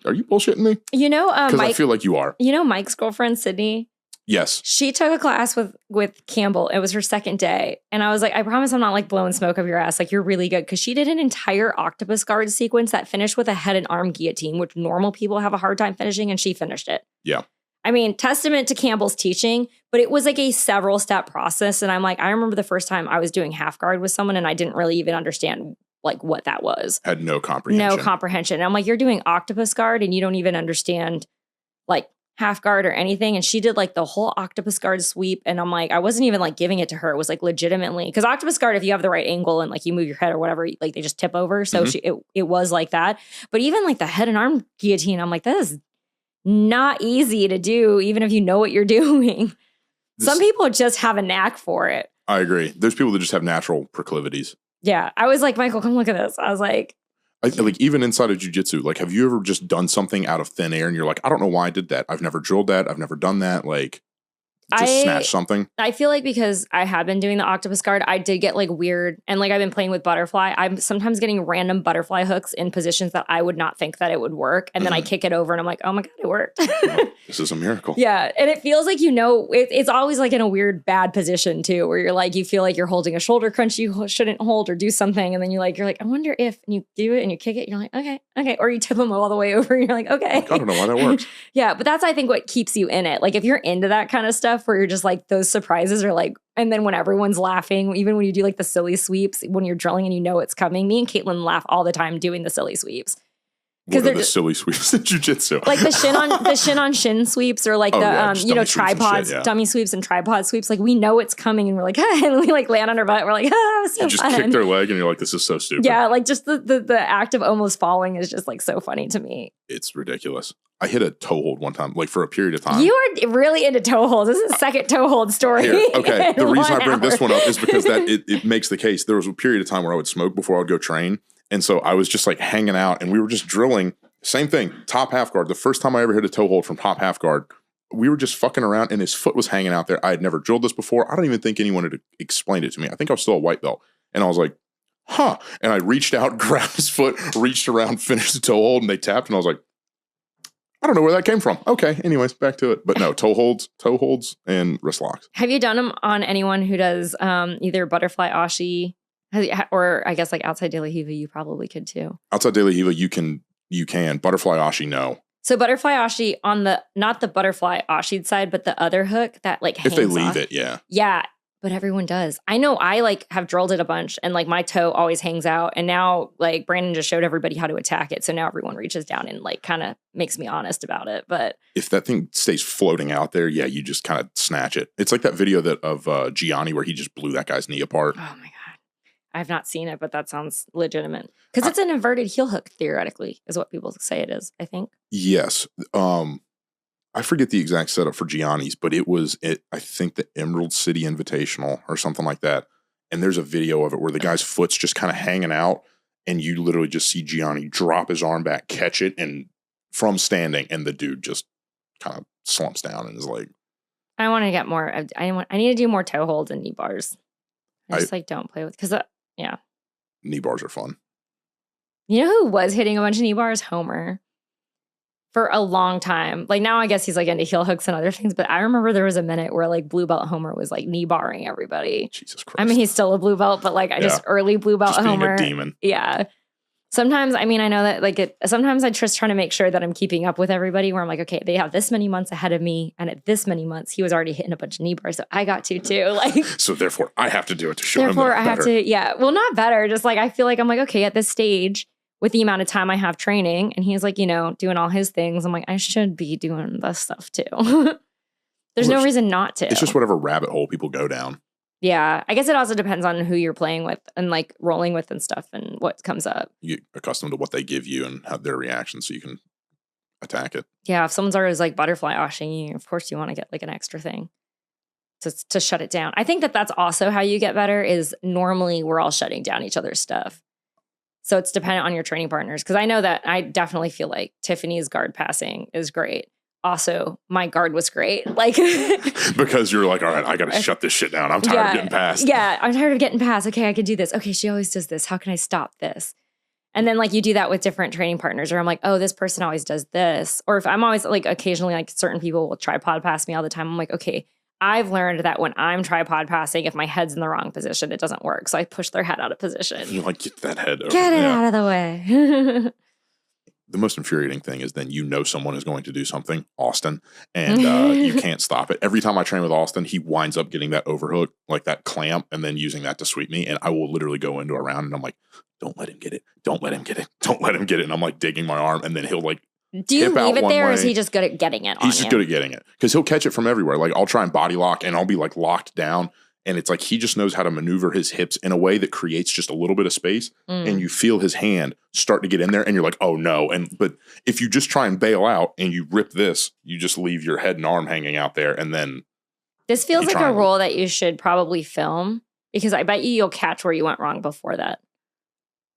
are you bullshitting me? Because I feel like you are. Mike's girlfriend, Sydney? Yes. She took a class with Campbell. It was her second day. And I was like, I promise I'm not like blowing smoke up your ass. Like, you're really good. Because she did an entire octopus guard sequence that finished with a head and arm guillotine, which normal people have a hard time finishing. And she finished it. Yeah. I mean, testament to Campbell's teaching, but it was like a several step process. And I'm like, I remember the first time I was doing half guard with someone and I didn't really even understand like what that was. Had no comprehension. And I'm like, you're doing octopus guard and you don't even understand like half guard or anything. And she did like the whole octopus guard sweep. And I'm like, I wasn't even like giving it to her. It was like legitimately, because octopus guard, if you have the right angle and like you move your head or whatever, like they just tip over. So it was like that. But even like the head and arm guillotine, I'm like, not easy to do, even if you know what you're doing. Some people just have a knack for it. I agree. There's people that just have natural proclivities. Yeah. I was like, Michael, come look at this. I was like, like even inside of jiu-jitsu, like, have you ever just done something out of thin air and you're like, I don't know why I did that. I've never drilled that. I've never done that. Like, just snatch something. I feel like because I have been doing the octopus guard, I did get like weird, and like I've been playing with butterfly. I'm sometimes getting random butterfly hooks in positions that I would not think that it would work, and then I kick it over, and I'm like, oh my god, it worked. This is a miracle. Yeah, and it feels like it's always like in a weird bad position too, where you're like you feel like you're holding a shoulder crunch you shouldn't hold or do something, and then you're like I wonder if, and you do it and you kick it, and you're like okay, or you tip them all the way over, and you're like okay. I don't know why that works. Yeah, but that's I think what keeps you in it. Like if you're into that kind of stuff where you're just like those surprises are like, and then when everyone's laughing, even when you do like the silly sweeps, when you're drilling and you know it's coming. Me and Caitlin laugh all the time doing the silly sweeps. What are the silly sweeps in jiu-jitsu? Like the shin on shin sweeps, or like tripods, dummy sweeps and tripod sweeps. Like we know it's coming and we're like, and we like land on our butt. We're like, it was so you just fun. Kick their leg and you're like, this is so stupid. Yeah, like just the act of almost falling is just like so funny to me. It's ridiculous. I hit a toe hold one time, like for a period of time. You are really into toe holds. This is a second toe hold story. Here, okay, the reason I bring this one up is because that it makes the case. There was a period of time where I would smoke before I would go train. And so I was just like hanging out and we were just drilling. Same thing, top half guard. The first time I ever hit a toe hold from top half guard, we were just fucking around and his foot was hanging out there. I had never drilled this before. I don't even think anyone had explained it to me. I think I was still a white belt. And I was like, huh. And I reached out, grabbed his foot, reached around, finished the toe hold, and they tapped. And I was like, I don't know where that came from. Okay, anyways, back to it. But no, toe holds, and wrist locks. Have you done them on anyone who does either butterfly ashi, or I guess like outside De La Hiva, you probably could too. Outside De La Hiva, you can. Butterfly ashi, no. So butterfly ashi on not the butterfly ashi side, but the other hook that like hangs if they leave off. it, yeah. Yeah, but everyone does. I know I like have drilled it a bunch and like my toe always hangs out. And now like Brandon just showed everybody how to attack it. So now everyone reaches down and like kind of makes me honest about it. But if that thing stays floating out there, yeah, you just kind of snatch it. It's like that video of Gianni where he just blew that guy's knee apart. Oh my God. I've not seen it, but that sounds legitimate. Because it's an inverted heel hook, theoretically, is what people say it is, I think. Yes. I forget the exact setup for Gianni's, but I think the Emerald City Invitational or something like that. And there's a video of it where the guy's foot's just kind of hanging out, and you literally just see Gianni drop his arm back, catch it, and from standing, and the dude just kind of slumps down and is like, I want to get more. I need to do more toe holds and knee bars. I just don't play with, because yeah. Knee bars are fun. You know who was hitting a bunch of knee bars? Homer. For a long time. Like now I guess he's like into heel hooks and other things, but I remember there was a minute where like blue belt Homer was like knee barring everybody. Jesus Christ. I mean, he's still a blue belt, but like just early blue belt just Homer. Being a demon. Yeah. Sometimes, I mean, I know that like sometimes I just trying to make sure that I'm keeping up with everybody where I'm like, okay, they have this many months ahead of me. And at this many months, he was already hitting a bunch of knee bars. So I got to too. Like, so therefore I have to do it to show him that therefore I have to, yeah. Well, not better. Just like, I feel like I'm like, okay, at this stage with the amount of time I have training and he's like, doing all his things. I'm like, I should be doing this stuff too. There's no reason not to. It's just whatever rabbit hole people go down. Yeah, I guess it also depends on who you're playing with and like rolling with and stuff and what comes up. You get accustomed to what they give you and have their reaction so you can attack it. Yeah, if someone's always like butterfly oshing you, of course you want to get like an extra thing to shut it down. I think that's also how you get better is normally we're all shutting down each other's stuff. So it's dependent on your training partners. Because I know that I definitely feel like Tiffany's guard passing is great. Also, my guard was great. Like because you're like, all right, I got to shut this shit down. I'm tired of getting past. Yeah, I'm tired of getting past. Okay, I can do this. Okay, she always does this. How can I stop this? And then like you do that with different training partners or I'm like, oh, this person always does this. Or if I'm always like occasionally like certain people will tripod pass me all the time. I'm like, okay, I've learned that when I'm tripod passing, if my head's in the wrong position, it doesn't work. So I push their head out of position. You're like, get that head over. Get it out of the way. The most infuriating thing is then someone is going to do something, Austin, and you can't stop it. Every time I train with Austin, he winds up getting that overhook, like that clamp, and then using that to sweep me. And I will literally go into a round and I'm like, don't let him get it. Don't let him get it. Don't let him get it. And I'm like digging my arm and then he'll like do you leave it there or is he just good at getting it He's just good at getting it because he'll catch it from everywhere. Like I'll try and body lock and I'll be like locked down And it's like he just knows how to maneuver his hips in a way that creates just a little bit of space. And you feel his hand start to get in there and you're like, oh no. But if you just try and bail out and you rip this, you just leave your head and arm hanging out there. And then this feels like a role that you should probably film, because I bet you'll catch where you went wrong before that.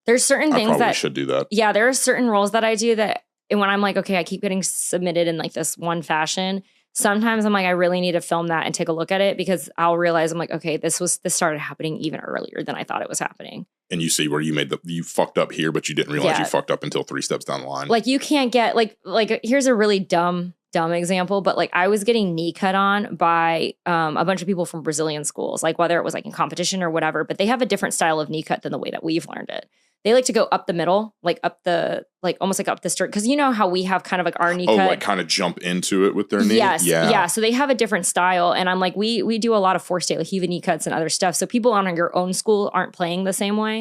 There's certain things that should do that. Yeah, there are certain roles that I do that, and when I'm like, okay, I keep getting submitted in like this one fashion, sometimes I'm like, I really need to film that and take a look at it, because I'll realize I'm like, okay, this started happening even earlier than I thought it was happening. And you see where you fucked up here, but you didn't realize you fucked up until 3 steps down the line. Like you can't get like here's a really dumb example, but like I was getting knee cut on by a bunch of people from Brazilian schools, like whether it was like in competition or whatever, but they have a different style of knee cut than the way that we've learned it. They like to go up the middle, like almost like up the sternum. Because you know how we have kind of like our knee cut. Oh, like kind of jump into it with their knee? Yes. Yeah. So they have a different style. And I'm like, we do a lot of forced de la Riva knee cuts and other stuff. So people on your own school aren't playing the same way.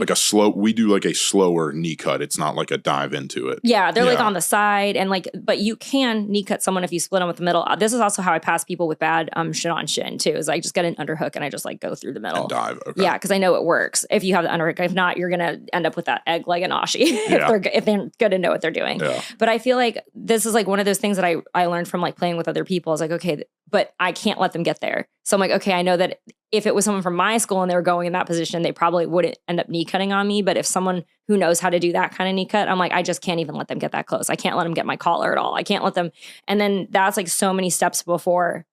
We do like a slower knee cut. It's not like a dive into it. Yeah. They're like on the side. And like, but you can knee cut someone if you split them with the middle. This is also how I pass people with bad shit on shin too, is I just get an underhook and I just like go through the middle. And dive. Okay. Yeah. Because I know it works if you have the underhook. If not, you're going to end up with that egg like an Aussie if they're good to know what they're doing. Yeah. But I feel like this is like one of those things that I learned from like playing with other people. I was like, okay, but I can't let them get there. So I'm like, okay, I know that if it was someone from my school and they were going in that position, they probably wouldn't end up knee cutting on me. But if someone who knows how to do that kind of knee cut, I'm like, I just can't even let them get that close. I can't let them get my collar at all. I can't let them. And then that's like so many steps before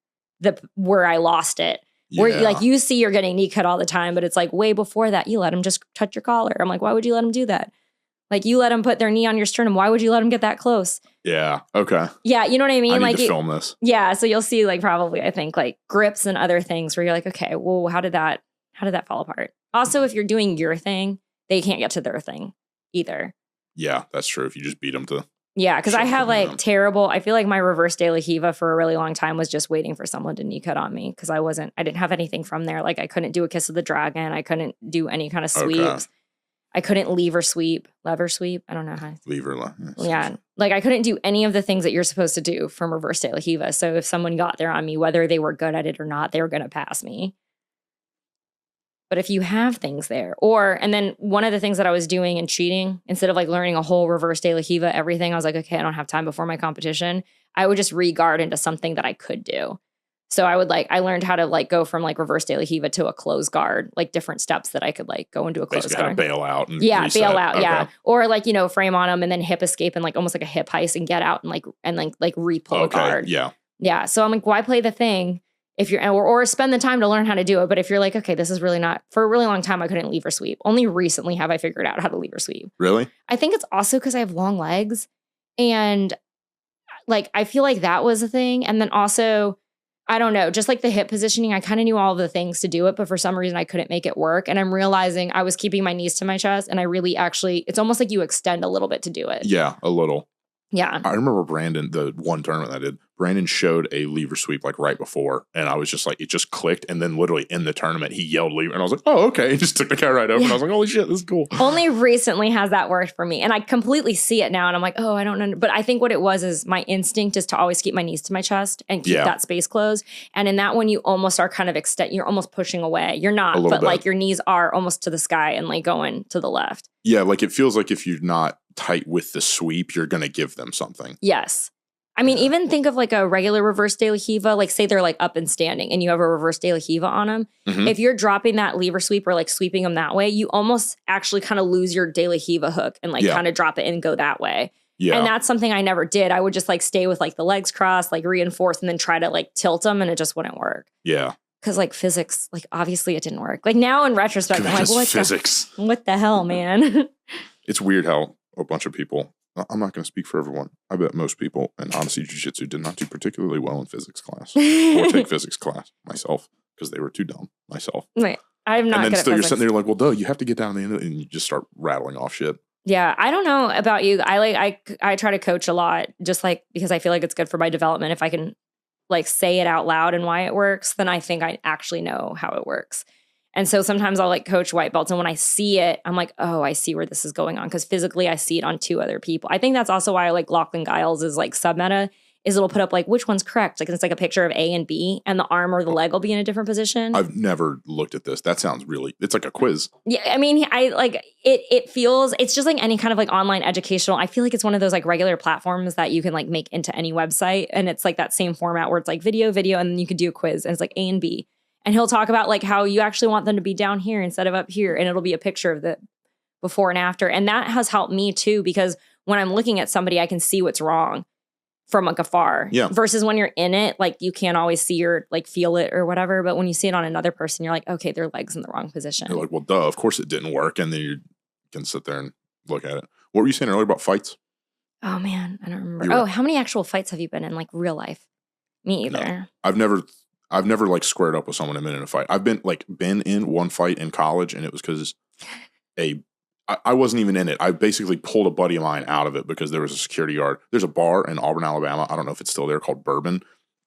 where I lost it. Yeah. Where like you see you're getting knee cut all the time, but it's like way before that, you let them just touch your collar. I'm like, why would you let them do that? Like you let them put their knee on your sternum. Why would you let them get that close? Yeah. Okay. Yeah. You know what I mean? I need to film this. Yeah. So you'll see like probably, I think like grips and other things where you're like, okay, well, how did that fall apart? Also, if you're doing your thing, they can't get to their thing either. Yeah, that's true. If you just beat them to. Yeah. Cause I have like I feel like my reverse de la Riva for a really long time was just waiting for someone to knee cut on me. Cause I didn't have anything from there. Like I couldn't do a kiss of the dragon. I couldn't do any kind of sweeps. Okay. I couldn't lever sweep. I don't know how. Lever. Yeah. Like I couldn't do any of the things that you're supposed to do from reverse de la Riva. So if someone got there on me, whether they were good at it or not, they were going to pass me. But if you have things there, and then one of the things that I was doing and cheating, instead of like learning a whole reverse de la Riva, everything, I was like, okay, I don't have time before my competition. I would just re-guard into something that I could do. So I learned how to like go from like reverse de la Riva to a close guard, like different steps that I could like go into a close guard. How to bail out. And reset. Bail out. Okay. Yeah. Or like, frame on them and then hip escape and like almost like a hip heist and get out and re-pull a guard. Yeah. Yeah. So I'm like, why play the thing if you're, or spend the time to learn how to do it. But if you're like, okay, this is really not, for a really long time, I couldn't lever sweep. Only recently have I figured out how to lever sweep. Really? I think it's also because I have long legs and like, I feel like that was a thing. And then also, I don't know, just like the hip positioning, I kind of knew all the things to do it, but for some reason I couldn't make it work. And I'm realizing I was keeping my knees to my chest and I really it's almost like you extend a little bit to do it. Yeah, a little. Yeah. I remember Brandon, the one tournament I did, Brandon showed a lever sweep like right before. And I was just like, it just clicked. And then literally in the tournament, he yelled lever. And I was like, oh, okay. He just took the guy right over. And I was like, holy shit, this is cool. Only recently has that worked for me. And I completely see it now. And I'm like, oh, I don't know. But I think what it was is my instinct is to always keep my knees to my chest and keep that space closed. And in that one, you almost are kind of you're almost pushing away. You're not, but like your knees are almost to the sky and like going to the left. Yeah. Like it feels like if you're not tight with the sweep, you're going to give them something. Yes. I mean, even think of like a regular reverse de la Riva, like say they're like up and standing and you have a reverse de la Riva on them. Mm-hmm. If you're dropping that lever sweep or like sweeping them that way, you almost actually kind of lose your de la Riva hook and like kind of drop it and go that way. Yeah. And that's something I never did. I would just like stay with like the legs crossed, like reinforce and then try to like tilt them and it just wouldn't work. Yeah. Because like physics, like obviously it didn't work. Like now in retrospect, I'm like, what the hell, man? It's weird how a bunch of people, I'm not going to speak for everyone. I bet most people in Odyssey Jiu-Jitsu did not do particularly well in physics class or take physics class myself because they were too dumb myself. Right. I'm not. And then good still at you're sitting there like, well, duh, you have to get down to the end of it, and you just start rattling off shit. Yeah, I don't know about you. I try to coach a lot, just like because I feel like it's good for my development. If I can like say it out loud and why it works, then I think I actually know how it works. And so sometimes I'll like coach white belts. And when I see it, I'm like, oh, I see where this is going on. Because physically I see it on two other people. I think that's also why I like Lachlan Giles is like sub-meta is it'll put up like which one's correct. Like it's like a picture of A and B, and the arm or the leg will be in a different position. I've never looked at this. That sounds really, it's like a quiz. Yeah, I mean, I like it feels, it's just like any kind of like online educational. I feel like it's one of those like regular platforms that you can like make into any website. And it's like that same format where it's like video, and then you could do a quiz and it's like A and B. And he'll talk about like how you actually want them to be down here instead of up here. And it'll be a picture of the before and after. And that has helped me too, because when I'm looking at somebody, I can see what's wrong from like afar. Yeah. Versus when you're in it, like you can't always see or like feel it or whatever. But when you see it on another person, you're like, okay, their leg's in the wrong position. You're like, well, duh, of course it didn't work. And then you can sit there and look at it. What were you saying earlier about fights? Oh man, I don't remember. How many actual fights have you been in, like real life? Me either. No, I've never like squared up with someone and been in a fight. I've been in one fight in college, and it was because I wasn't even in it. I basically pulled a buddy of mine out of it because there was a security guard. There's a bar in Auburn, Alabama. I don't know if it's still there, called Bourbon.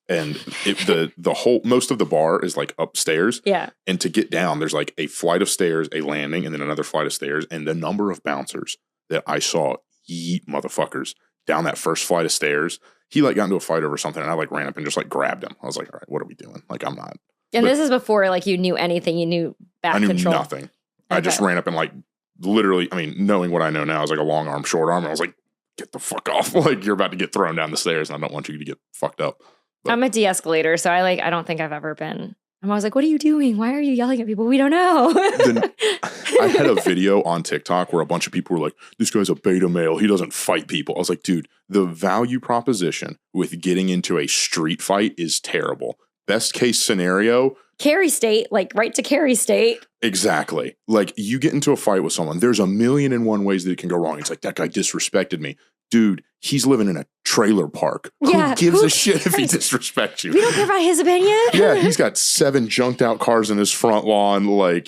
And the whole, most of the bar is like upstairs. Yeah. And to get down, there's like a flight of stairs, a landing, and then another flight of stairs. And the number of bouncers that I saw yeet motherfuckers down that first flight of stairs. He like got into a fight over something, and I like ran up and just like grabbed him. I was like, all right, what are we doing? Like, I'm not. And this is before like you knew anything. You knew back control. I knew nothing. Okay. I just ran up and like literally, I mean, knowing what I know now, I was like a long arm, short arm. And I was like, get the fuck off. Like, you're about to get thrown down the stairs, and I don't want you to get fucked up. But I'm a de-escalator, so I don't think I've ever been. I'm always like, what are you doing? Why are you yelling at people? We don't know. I had a video on TikTok where a bunch of people were like, this guy's a beta male. He doesn't fight people. I was like, dude, the value proposition with getting into a street fight is terrible. Best case scenario. Cary State, like right to Cary State. Exactly. Like you get into a fight with someone. There's 1,000,001 ways that it can go wrong. It's like, that guy disrespected me. Dude, he's living in a trailer park. Yeah, who gives a shit if he disrespects you? We don't care about his opinion. Yeah, he's got 7 junked out cars in his front lawn. Like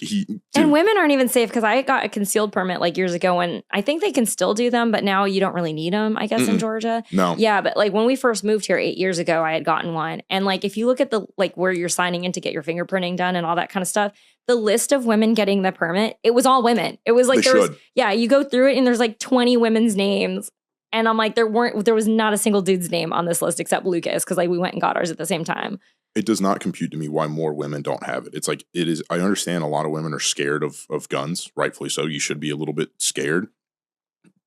and women aren't even safe, because I got a concealed permit like years ago, and I think they can still do them, but now you don't really need them, I guess, in Georgia. No. Yeah, but like when we first moved here 8 years ago, I had gotten one. And like if you look at the like where you're signing in to get your fingerprinting done and all that kind of stuff, the list of women getting the permit, it was all women. It was like you go through it and there's like 20 women's names. And I'm like, there was not a single dude's name on this list except Lucas, because like we went and got ours at the same time. It does not compute to me why more women don't have it. It's like, it is, I understand a lot of women are scared of guns, rightfully so. You should be a little bit scared.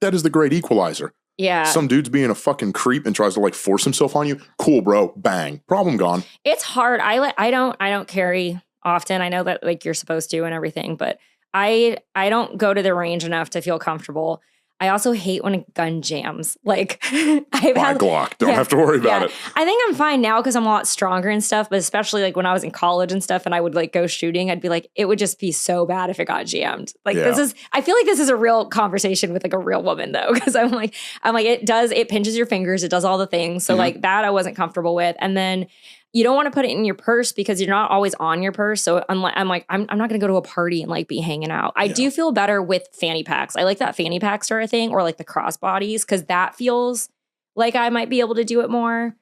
That is the great equalizer. Yeah. Some dude's being a fucking creep and tries to like force himself on you. Cool, bro. Bang. Problem gone. It's hard. I don't carry often. I know that like you're supposed to and everything, but I don't go to the range enough to feel comfortable. I also hate when a gun jams. Like I've had Glock. Don't have to worry about it. I think I'm fine now because I'm a lot stronger and stuff. But especially like when I was in college and stuff, and I would like go shooting, I'd be like, it would just be so bad if it got jammed. Like I feel like this is a real conversation with like a real woman though, because I'm like it pinches your fingers, it does all the things. So like that I wasn't comfortable with, and then. You don't want to put it in your purse because you're not always on your purse. So I'm not going to go to a party and like be hanging out. I do feel better with fanny packs. I like that fanny pack sort of thing, or like the crossbodies, because that feels like I might be able to do it more.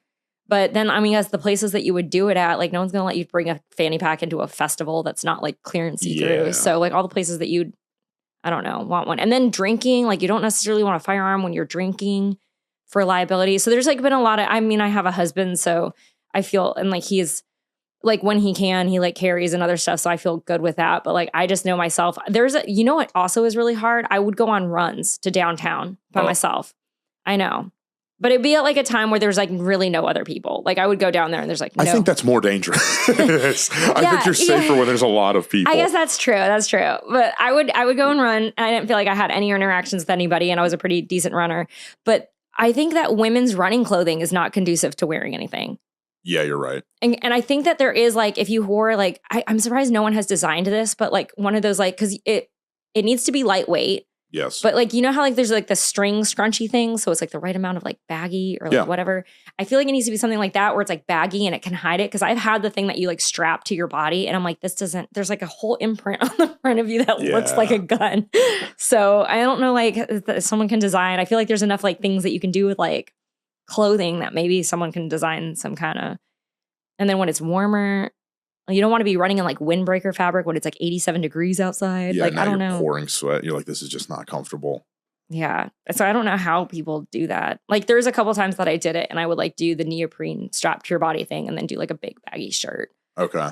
But then, I mean, as the places that you would do it at, like no one's going to let you bring a fanny pack into a festival that's not like clear and see-through. So like all the places that you'd, I don't know, want one. And then drinking, like you don't necessarily want a firearm when you're drinking for liability. So there's like been a lot of, I mean, I have a husband, so I feel, and like he's like when he can, he like carries and other stuff. So I feel good with that. But like, I just know myself. You know what also is really hard? I would go on runs to downtown by myself. I know. But it'd be at like a time where there's like really no other people. Like I would go down there and there's like no. I think that's more dangerous. I think you're safer when there's a lot of people. I guess that's true. That's true. But I would go and run. And I didn't feel like I had any interactions with anybody, and I was a pretty decent runner. But I think that women's running clothing is not conducive to wearing anything. Yeah, you're right. And I think that there is like, if you wore like, I'm surprised no one has designed this, but like one of those like, because it needs to be lightweight. Yes. But like, you know how like there's like the string scrunchy thing. So it's like the right amount of like baggy or like whatever. I feel like it needs to be something like that where it's like baggy and it can hide it. Because I've had the thing that you like strap to your body, and I'm like, there's like a whole imprint on the front of you that looks like a gun. So I don't know, like if someone can design. I feel like there's enough like things that you can do with like clothing that maybe someone can design some kind of. And then when it's warmer, you don't want to be running in like windbreaker fabric when it's like 87 degrees outside. Yeah, like now I don't you're know, pouring sweat. You're like, this is just not comfortable. Yeah. So I don't know how people do that. Like there's a couple times that I did it and I would like do the neoprene strap to your body thing and then do like a big baggy shirt. Okay.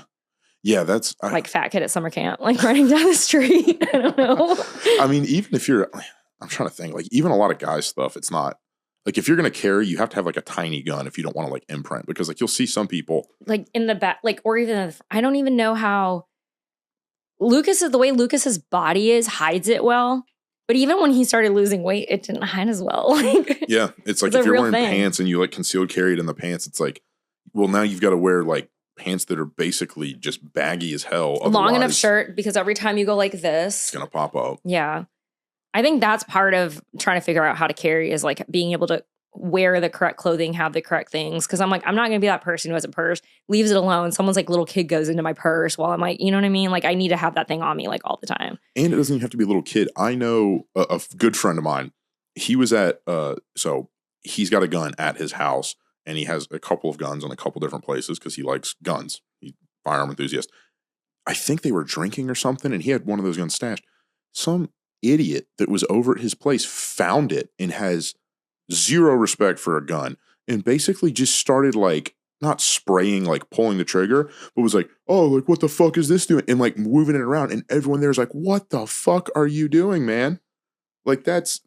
Yeah, that's like fat kid at summer camp, like running down the street. I don't know. I mean, even if I'm trying to think, like even a lot of guys stuff, it's not like if you're going to carry, you have to have like a tiny gun if you don't want to like imprint, because like you'll see some people like in the back, like, or even, I don't even know how the way Lucas's body is hides it well. But even when he started losing weight, it didn't hide as well. Yeah. It's like if you're wearing pants and you like concealed carry it in the pants, it's like, well, now you've got to wear like pants that are basically just baggy as hell. Long enough shirt, because every time you go like this, it's going to pop up. Yeah. I think that's part of trying to figure out how to carry is like being able to wear the correct clothing, have the correct things. Cause I'm like, I'm not going to be that person who has a purse, leaves it alone. Someone's like little kid goes into my purse while I'm like, you know what I mean? Like I need to have that thing on me like all the time. And it doesn't even have to be a little kid. I know a good friend of mine. He was at, so he's got a gun at his house and he has a couple of guns in a couple different places because he likes guns. He's a firearm enthusiast. I think they were drinking or something and he had one of those guns stashed. Some idiot that was over at his place found it and has zero respect for a gun and basically just started like not spraying, like pulling the trigger, but was like, oh, like what the fuck is this doing? And like moving it around. And everyone there is like, what the fuck are you doing, man? Like that's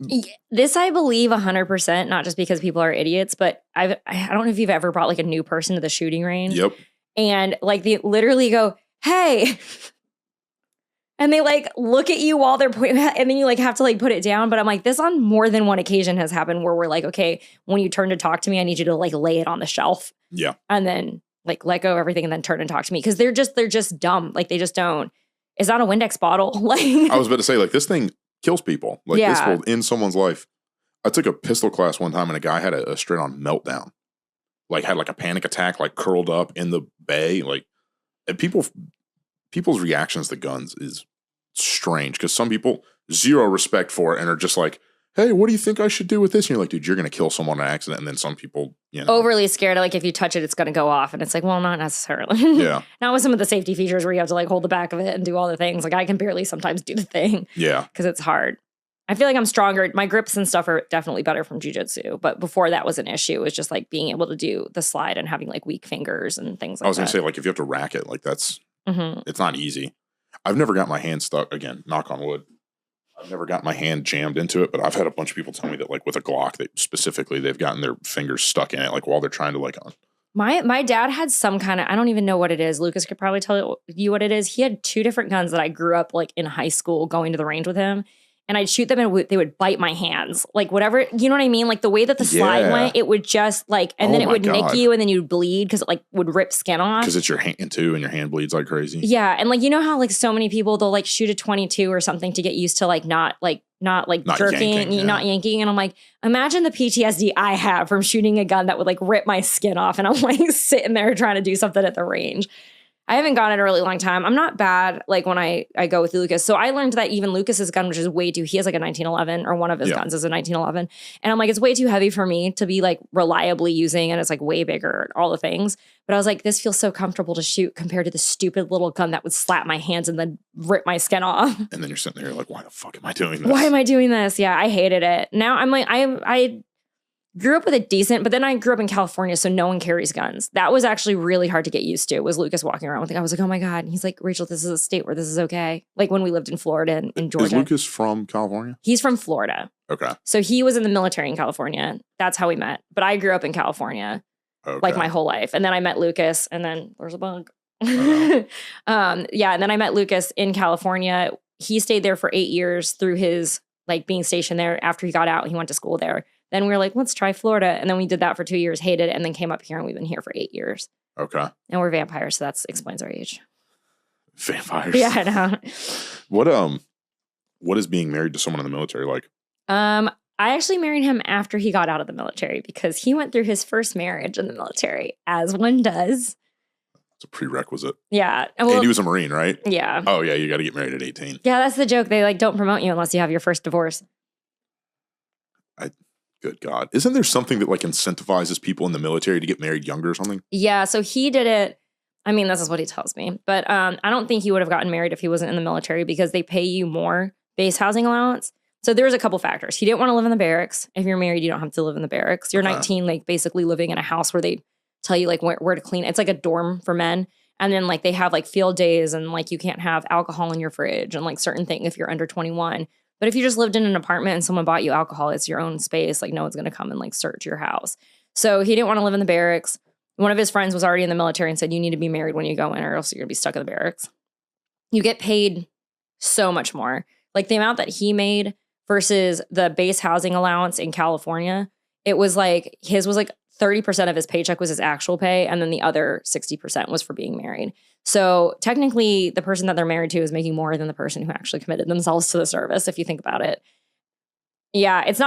this, I believe 100%, not just because people are idiots, but I don't know if you've ever brought like a new person to the shooting range. Yep. And like they literally go, hey. And they like look at you while they're pointing, and then you like have to like put it down. But I'm like, this on more than one occasion has happened where we're like, okay, when you turn to talk to me, I need you to like lay it on the shelf. Yeah. And then like let go of everything and then turn and talk to me. Cause they're just dumb. Like they just don't. Is that a Windex bottle? Like I was about to say, like this thing kills people. Like this will end someone's life. I took a pistol class one time and a guy had a straight on meltdown. Like had like a panic attack, like curled up in the bay. Like and people's reactions to guns is strange because some people zero respect for it and are just like, hey, what do you think I should do with this? And you're like, dude, you're going to kill someone in an accident. And then some people, overly scared. Like if you touch it, it's going to go off. And it's like, well, not necessarily. Yeah. Not with some of the safety features where you have to like hold the back of it and do all the things. Like I can barely sometimes do the thing. Yeah. Because it's hard. I feel like I'm stronger. My grips and stuff are definitely better from jiu-jitsu. But before that was an issue. It was just like being able to do the slide and having like weak fingers and things like that. I was going to say, like, if you have to rack it, like that's, it's not easy. I've never got my hand stuck, again, knock on wood. I've never got my hand jammed into it, but I've had a bunch of people tell me that like with a Glock, they've gotten their fingers stuck in it, like while they're trying to like. My dad had some kind of, I don't even know what it is. Lucas could probably tell you what it is. He had 2 different guns that I grew up like in high school going to the range with him. And I'd shoot them and they would bite my hands. Like whatever, you know what I mean? Like the way that the slide went, it would just like, and then it would nick you and then you'd bleed because it like would rip skin off. Because it's your hand too and your hand bleeds like crazy. Yeah. And like, you know how like so many people, they'll like shoot a 22 or something to get used to like not jerking, not yanking. And I'm like, imagine the PTSD I have from shooting a gun that would like rip my skin off. And I'm like sitting there trying to do something at the range. I haven't gone in a really long time. I'm not bad like when I go with Lucas. So I learned that even Lucas's gun, which is way too, he has like a 1911 or one of his guns is a 1911. And I'm like, it's way too heavy for me to be like reliably using. And it's like way bigger and all the things. But I was like, this feels so comfortable to shoot compared to the stupid little gun that would slap my hands and then rip my skin off. And then you're sitting there like, why the fuck am I doing this? Why am I doing this? Yeah, I hated it. Now I'm like, I grew up with a decent, but then I grew up in California, so no one carries guns. That was actually really hard to get used to, was Lucas walking around with it. I was like, oh my God. And he's like, Rachel, this is a state where this is okay. Like when we lived in Florida and in Georgia. Is Lucas from California? He's from Florida. Okay. So he was in the military in California. That's how we met. But I grew up in California like my whole life. And then I met Lucas and then there's a bug. And then I met Lucas in California. He stayed there for 8 years through his like being stationed there. After he got out, he went to school there. Then we were like, let's try Florida. And then we did that for 2 years, hated it, and then came up here and we've been here for 8 years. Okay. And we're vampires, so that explains our age. Vampires? Yeah, I know. What is being married to someone in the military like? I actually married him after he got out of the military because he went through his first marriage in the military, as one does. It's a prerequisite. Yeah. And he was a Marine, right? Yeah. Oh, yeah, you got to get married at 18. Yeah, that's the joke. They like don't promote you unless you have your first divorce. Good God. Isn't there something that like incentivizes people in the military to get married younger or something? Yeah, so he did it. I mean, this is what he tells me. But I don't think he would have gotten married if he wasn't in the military because they pay you more base housing allowance. So there was a couple factors. He didn't want to live in the barracks. If you're married, you don't have to live in the barracks. You're 19, like basically living in a house where they tell you like where to clean. It's like a dorm for men. And then like they have like field days and like you can't have alcohol in your fridge and like certain things if you're under 21. But if you just lived in an apartment and someone bought you alcohol, it's your own space. Like no one's going to come and like search your house. So he didn't want to live in the barracks. One of his friends was already in the military and said, you need to be married when you go in or else you're going to be stuck in the barracks. You get paid so much more. Like the amount that he made versus the base housing allowance in California, it was like his was like 30% of his paycheck was his actual pay, and then the other 60% was for being married. So technically, the person that they're married to is making more than the person who actually committed themselves to the service, if you think about it. Yeah, it's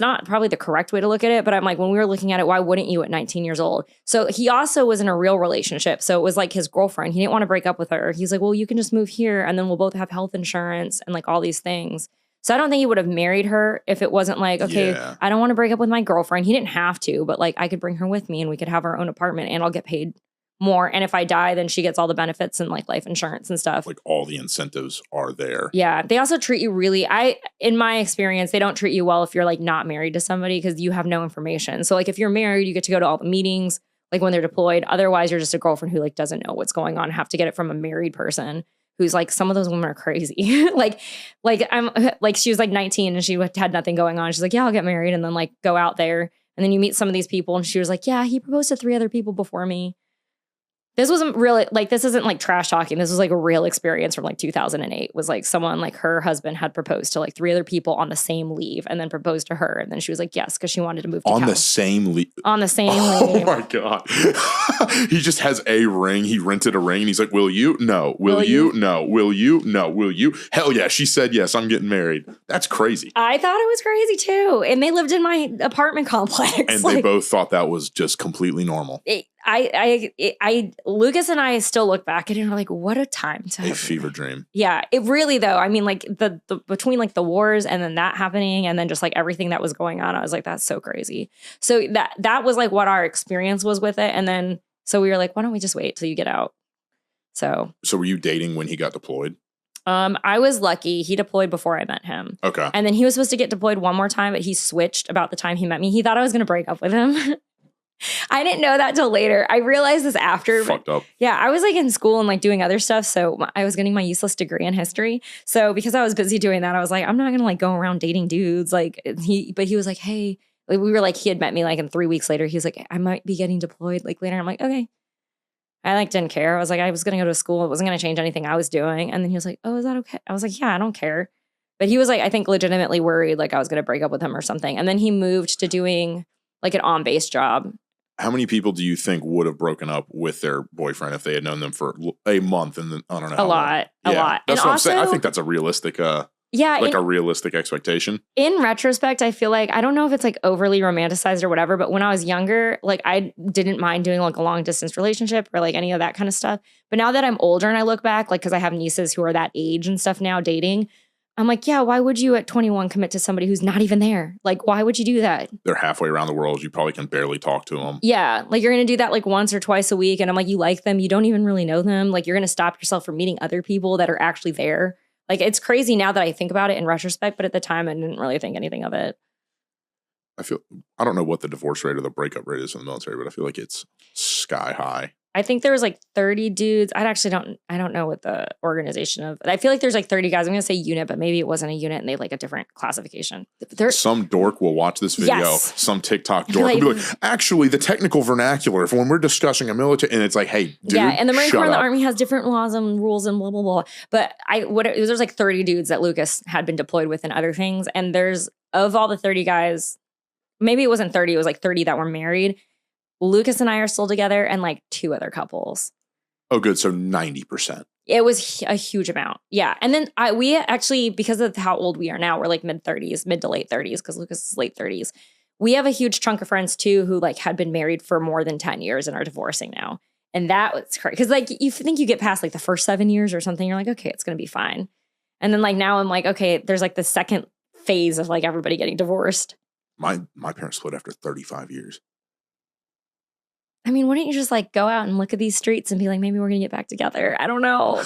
not probably the correct way to look at it, but I'm like, when we were looking at it, why wouldn't you at 19 years old? So he also was in a real relationship. So it was like his girlfriend. He didn't want to break up with her. He's like, well, you can just move here and then we'll both have health insurance and like all these things. So I don't think he would have married her if it wasn't like, okay, I don't want to break up with my girlfriend. He didn't have to, but like I could bring her with me and we could have our own apartment and I'll get paid more. And if I die, then she gets all the benefits and like life insurance and stuff. Like all the incentives are there. Yeah. They also treat you in my experience, they don't treat you well if you're like not married to somebody because you have no information. So like if you're married, you get to go to all the meetings, like when they're deployed. Otherwise, you're just a girlfriend who like doesn't know what's going on, have to get it from a married person who's like, some of those women are crazy. like I'm like, she was like 19 and she had nothing going on. She's like, yeah, I'll get married and then like go out there. And then you meet some of these people and she was like, yeah, he proposed to 3 other people before me. This wasn't really like, this isn't like trash talking. This was like a real experience from like 2008 was like someone like her husband had proposed to like 3 other people on the same leave and then proposed to her. And then she was like, yes, because she wanted to move to on the same leave. On the same Oh leave. my God. He just has a ring. He rented a ring and he's like, will you? No. Will you? No. Will you? No. Will you? Hell yeah. She said, yes, I'm getting married. That's crazy. I thought it was crazy too. And they lived in my apartment complex. And like, they both thought that was just completely normal. Lucas and I still look back at it and we're like, what a time to have. A fever dream. Yeah, it really though. I mean, like the between like the wars and then that happening and then just like everything that was going on, I was like, that's so crazy. So that was like what our experience was with it. And then so we were like, why don't we just wait till you get out? So were you dating when he got deployed? I was lucky. He deployed before I met him. Okay. And then he was supposed to get deployed one more time, but he switched about the time he met me. He thought I was going to break up with him. I didn't know that till later. I realized this after. Fucked up. Yeah, I was like in school and like doing other stuff. So I was getting my useless degree in history. So because I was busy doing that, I was like, I'm not gonna like go around dating dudes. Like he was like, hey, like, we were like, he had met me like, and 3 weeks later, he was like, I might be getting deployed like later. I'm like, okay. I like didn't care. I was like, I was gonna go to school. It wasn't gonna change anything I was doing. And then he was like, oh, is that okay? I was like, yeah, I don't care. But he was like, I think legitimately worried like I was gonna break up with him or something. And then he moved to doing like an on-base job. How many people do you think would have broken up with their boyfriend if they had known them for a month and then I don't know? A lot. That's and what also, I'm saying. I think that's a realistic, a realistic expectation. In retrospect, I feel like I don't know if it's like overly romanticized or whatever, but when I was younger, like I didn't mind doing like a long distance relationship or like any of that kind of stuff. But now that I'm older and I look back, like because I have nieces who are that age and stuff now dating. I'm like, yeah, why would you at 21 commit to somebody who's not even there? Like, why would you do that? They're halfway around the world. You probably can barely talk to them. Yeah. Like, you're going to do that like once or twice a week. And I'm like, you like them. You don't even really know them. Like, you're going to stop yourself from meeting other people that are actually there. Like, it's crazy now that I think about it in retrospect. But at the time, I didn't really think anything of it. I don't know what the divorce rate or the breakup rate is in the military, but I feel like it's sky high. I think there was like 30 dudes. I don't know what the organization of, I feel like there's like 30 guys. I'm going to say unit, but maybe it wasn't a unit and they have like a different classification. Some dork will watch this video. Yes. Some TikTok dork will be like, actually the technical vernacular, if when we're discussing a military, and it's like, hey, dude, yeah. And the Marine Corps and the Army has different laws and rules and blah, blah, blah. But there's like 30 dudes that Lucas had been deployed with and other things. And of all the 30 guys, maybe it wasn't 30, it was like 30 that were married. Lucas and I are still together and like 2 other couples. Oh, good. So 90%. It was a huge amount. Yeah. And then we actually, because of how old we are now, we're like mid to late 30s, because Lucas is late 30s. We have a huge chunk of friends too who like had been married for more than 10 years and are divorcing now. And that was crazy. Because like you think you get past like the first 7 years or something, you're like, okay, it's going to be fine. And then like now I'm like, okay, there's like the second phase of like everybody getting divorced. My parents split after 35 years. I mean, wouldn't you just like go out and look at these streets and be like, maybe we're going to get back together? I don't know.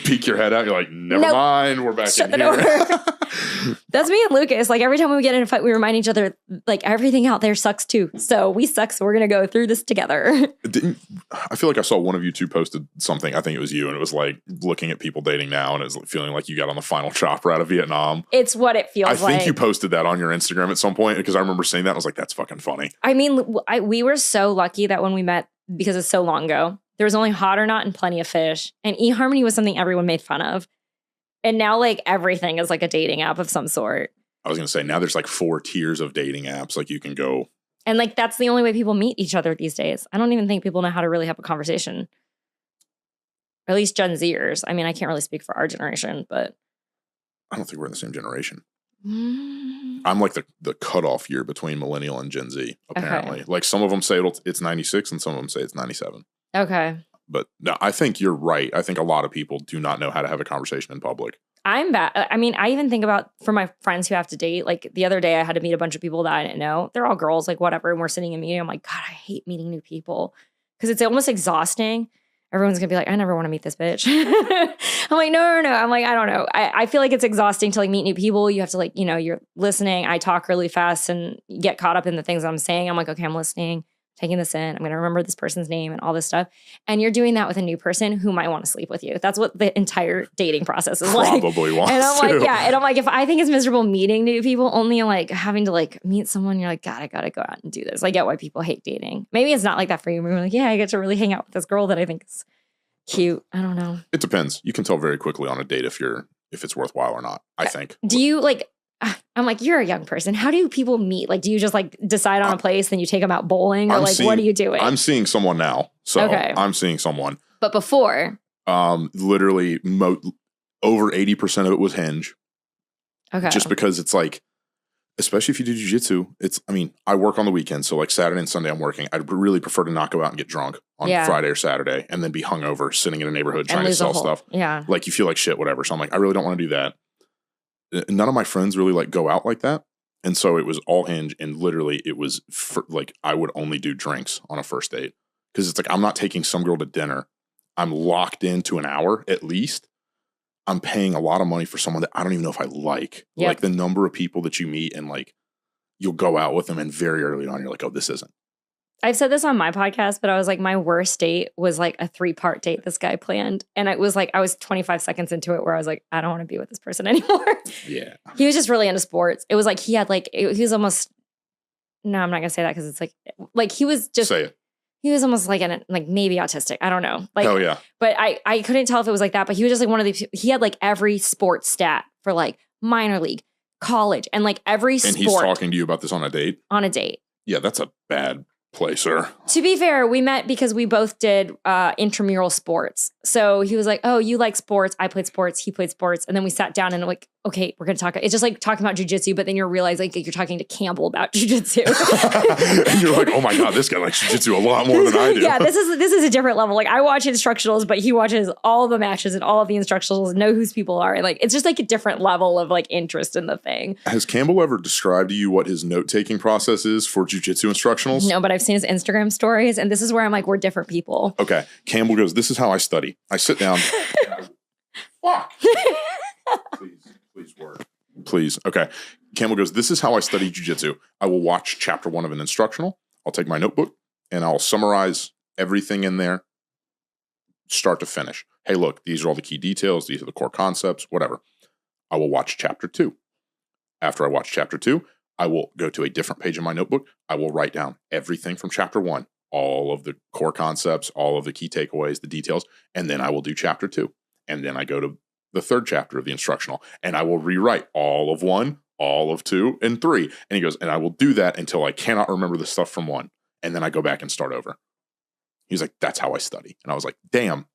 Peek your head out. You're like, never mind. We're back Shut in here. That's me and Lucas. Like every time we get in a fight, we remind each other, like everything out there sucks too. So we suck. So we're going to go through this together. I feel like I saw one of you two posted something. I think it was you. And it was like looking at people dating now. And it was feeling like you got on the final chopper out of Vietnam. It's what it feels like. I think you posted that on your Instagram at some point because I remember seeing that. I was like, that's fucking funny. I mean, we were so lucky that when we met, because it's so long ago, there was only Hot or Not and Plenty of Fish. And eHarmony was something everyone made fun of. And now like everything is like a dating app of some sort. I was going to say, now there's like 4 tiers of dating apps. Like you can go. And like, that's the only way people meet each other these days. I don't even think people know how to really have a conversation. Or at least Gen Zers. I mean, I can't really speak for our generation, but. I don't think we're in the same generation. I'm like the cutoff year between millennial and Gen Z, apparently. Okay. Like some of them say it's 96 and some of them say it's 97. Okay. But no, I think you're right. I think a lot of people do not know how to have a conversation in public. I'm bad. I mean, I even think about for my friends who have to date, like the other day I had to meet a bunch of people that I didn't know. They're all girls, like whatever. And we're sitting in a meeting. I'm like, God, I hate meeting new people because it's almost exhausting. Everyone's going to be like, I never want to meet this bitch. I'm like, no. I'm like, I don't know. I feel like it's exhausting to like meet new people. You have to like, you know, you're listening. I talk really fast and get caught up in the things I'm saying. I'm like, okay, I'm listening, taking this in. I'm going to remember this person's name and all this stuff. And you're doing that with a new person who might want to sleep with you. That's what the entire dating process is like. Probably wants and I'm to. like, yeah. And I'm like, if I think it's miserable meeting new people, only like having to like meet someone, you're like, God, I got to go out and do this. I get why people hate dating. Maybe it's not like that for you. We're like, yeah, I get to really hang out with this girl that I think is cute. I don't know. It depends. You can tell very quickly on a date if it's worthwhile or not, I think. Do you like, I'm like, you're a young person. How do people meet? Like, do you just like decide on a place, then you take them out bowling? Or like, what are you doing? I'm seeing someone now. So okay. I'm seeing someone. But before? Literally over 80% of it was Hinge. Okay. Just because it's like, especially if you do jiu-jitsu, I work on the weekends. So like Saturday and Sunday I'm working. I'd really prefer to not go out and get drunk on Friday or Saturday and then be hungover sitting in a neighborhood trying to sell stuff. Yeah. Like you feel like shit, whatever. So I'm like, I really don't want to do that. None of my friends really like go out like that. And so it was all Hinge and literally it was like, I would only do drinks on a first date. Cause it's like, I'm not taking some girl to dinner. I'm locked into an hour at least. I'm paying a lot of money for someone that I don't even know if I like. Yep. Like the number of people that you meet and like you'll go out with them and very early on you're like, oh, this isn't. I've said this on my podcast, but I was like, my worst date was like a 3-part date this guy planned. And it was like, I was 25 seconds into it where I was like, I don't want to be with this person anymore. Yeah. He was just really into sports. It was like, he had like, he was almost, no, I'm not going to say that because it's like he was just. Say it. He was almost like maybe autistic. I don't know. Like, oh yeah. But I couldn't tell if it was like that. But he was just like one of these. He had like every sports stat for like minor league, college, and like every sport. And he's talking to you about this on a date? On a date. Yeah, that's a bad play, sir. To be fair, we met because we both did intramural sports. So he was like, oh, you like sports. I played sports. He played sports. And then we sat down and like, okay, we're going to talk. It's just like talking about jiu-jitsu, but then you realize like you're talking to Campbell about jiu-jitsu. And you're like, oh my God, this guy likes jiu-jitsu a lot more than I do. Yeah, this is a different level. Like I watch instructionals, but he watches all of the matches and all of the instructionals, know whose people are. And like, it's just like a different level of like interest in the thing. Has Campbell ever described to you what his note-taking process is for jiu-jitsu instructionals? No, but I've seen his Instagram stories. And this is where I'm like, we're different people. Okay. Campbell goes, this is how I study. I sit down. Fuck. Please work. Please. Okay. Campbell goes, this is how I study jiu-jitsu. I will watch chapter 1 of an instructional. I'll take my notebook and I'll summarize everything in there, start to finish. Hey, look, these are all the key details. These are the core concepts, whatever. I will watch chapter 2. After I watch chapter 2, I will go to a different page in my notebook. I will write down everything from chapter 1, all of the core concepts, all of the key takeaways, the details, and then I will do chapter 2. And then I go to the 3rd chapter of the instructional, and I will rewrite all of 1, all of 2, and 3. And he goes, and I will do that until I cannot remember the stuff from 1. And then I go back and start over. He's like, that's how I study. And I was like, damn,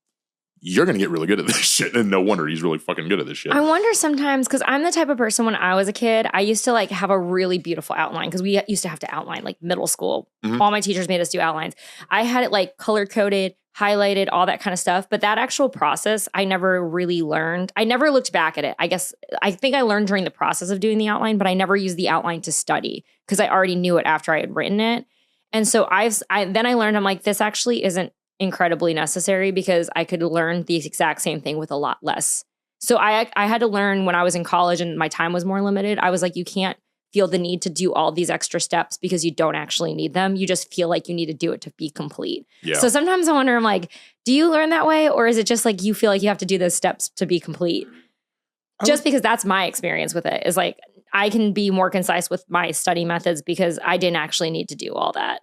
you're going to get really good at this shit. And no wonder he's really fucking good at this shit. I wonder sometimes, because I'm the type of person when I was a kid, I used to like have a really beautiful outline because we used to have to outline like middle school. Mm-hmm. All my teachers made us do outlines. I had it like color coded, highlighted, all that kind of stuff. But that actual process, I never really learned. I never looked back at it. I think I learned during the process of doing the outline, but I never used the outline to study because I already knew it after I had written it. And so then I learned, I'm like, this actually isn't incredibly necessary because I could learn the exact same thing with a lot less. So I had to learn when I was in college and my time was more limited. I was like, you can't feel the need to do all these extra steps because you don't actually need them. You just feel like you need to do it to be complete. Yeah. So sometimes I wonder, I'm like, do you learn that way? Or is it just like you feel like you have to do those steps to be complete? Just because that's my experience with it is like, I can be more concise with my study methods because I didn't actually need to do all that.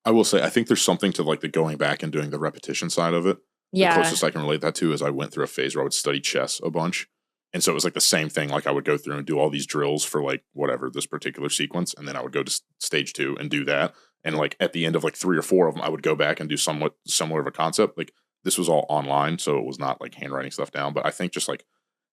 I will say, I think there's something to like the going back and doing the repetition side of it. Yeah. The closest I can relate that to is I went through a phase where I would study chess a bunch. And so it was like the same thing. Like I would go through and do all these drills for like whatever this particular sequence. And then I would go to stage 2 and do that. And like at the end of like 3 or 4 of them, I would go back and do somewhat similar of a concept. Like this was all online. So it was not like handwriting stuff down. But I think just like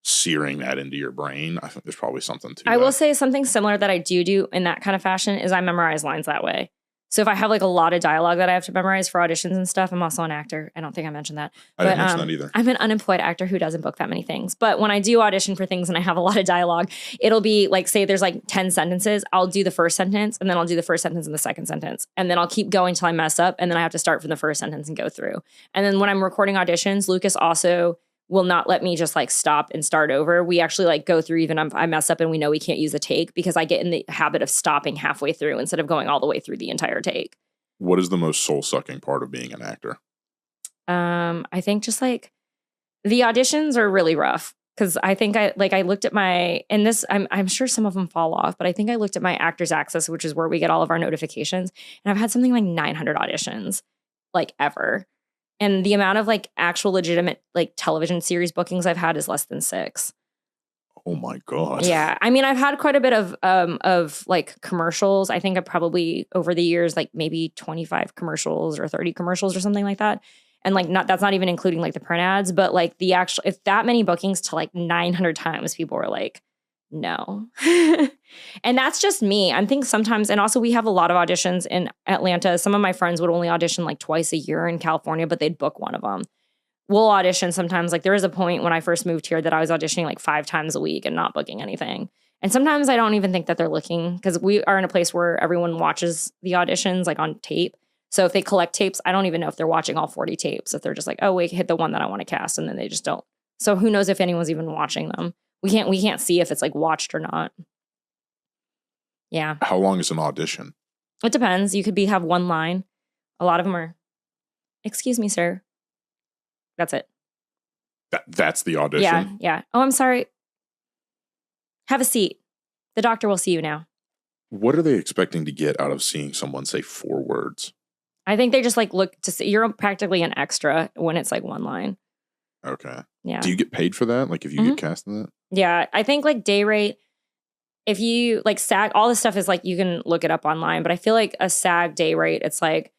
searing that into your brain, I think there's probably something to I will say something similar that I do in that kind of fashion is I memorize lines that way. So if I have like a lot of dialogue that I have to memorize for auditions and stuff, I'm also an actor. I don't think I mentioned that. I didn't mention that either. I'm an unemployed actor who doesn't book that many things. But when I do audition for things and I have a lot of dialogue, it'll be like, say there's like 10 sentences. I'll do the first sentence and then I'll do the first sentence and the second sentence. And then I'll keep going till I mess up. And then I have to start from the first sentence and go through. And then when I'm recording auditions, Lucas also will not let me just like stop and start over. We actually like go through even if I mess up and we know we can't use a take because I get in the habit of stopping halfway through instead of going all the way through the entire take. What is the most soul-sucking part of being an actor? I think just like the auditions are really rough because I think I looked at my, and this, I'm sure some of them fall off, but I think I looked at my Actors Access, which is where we get all of our notifications. And I've had something like 900 auditions, like ever. And the amount of like actual legitimate like television series bookings I've had is less than 6. Oh my God. Yeah. I mean, I've had quite a bit of like commercials. I think I probably over the years, like maybe 25 commercials or 30 commercials or something like that. And like that's not even including like the print ads, but like the actual, if that many bookings to like 900 times, people were like, no. And that's just me. I think sometimes, and also we have a lot of auditions in Atlanta. Some of my friends would only audition like twice a year in California, but they'd book one of them. We'll audition sometimes. Like there was a point when I first moved here that I was auditioning like 5 times a week and not booking anything. And sometimes I don't even think that they're looking because we are in a place where everyone watches the auditions like on tape. So if they collect tapes, I don't even know if they're watching all 40 tapes. If they're just like, oh, wait, hit the one that I want to cast. And then they just don't. So who knows if anyone's even watching them. We can't see if it's like watched or not. Yeah. How long is an audition? It depends. You could have one line. A lot of them are, excuse me, sir. That's it. That's the audition? Yeah. Oh, I'm sorry. Have a seat. The doctor will see you now. What are they expecting to get out of seeing someone say 4 words? I think they just like look to see. You're practically an extra when it's like one line. Okay. Yeah. Do you get paid for that? Like if you get cast in that? Yeah. I think like day rate, if you like SAG, all this stuff is like, you can look it up online, but I feel like a SAG day rate, it's like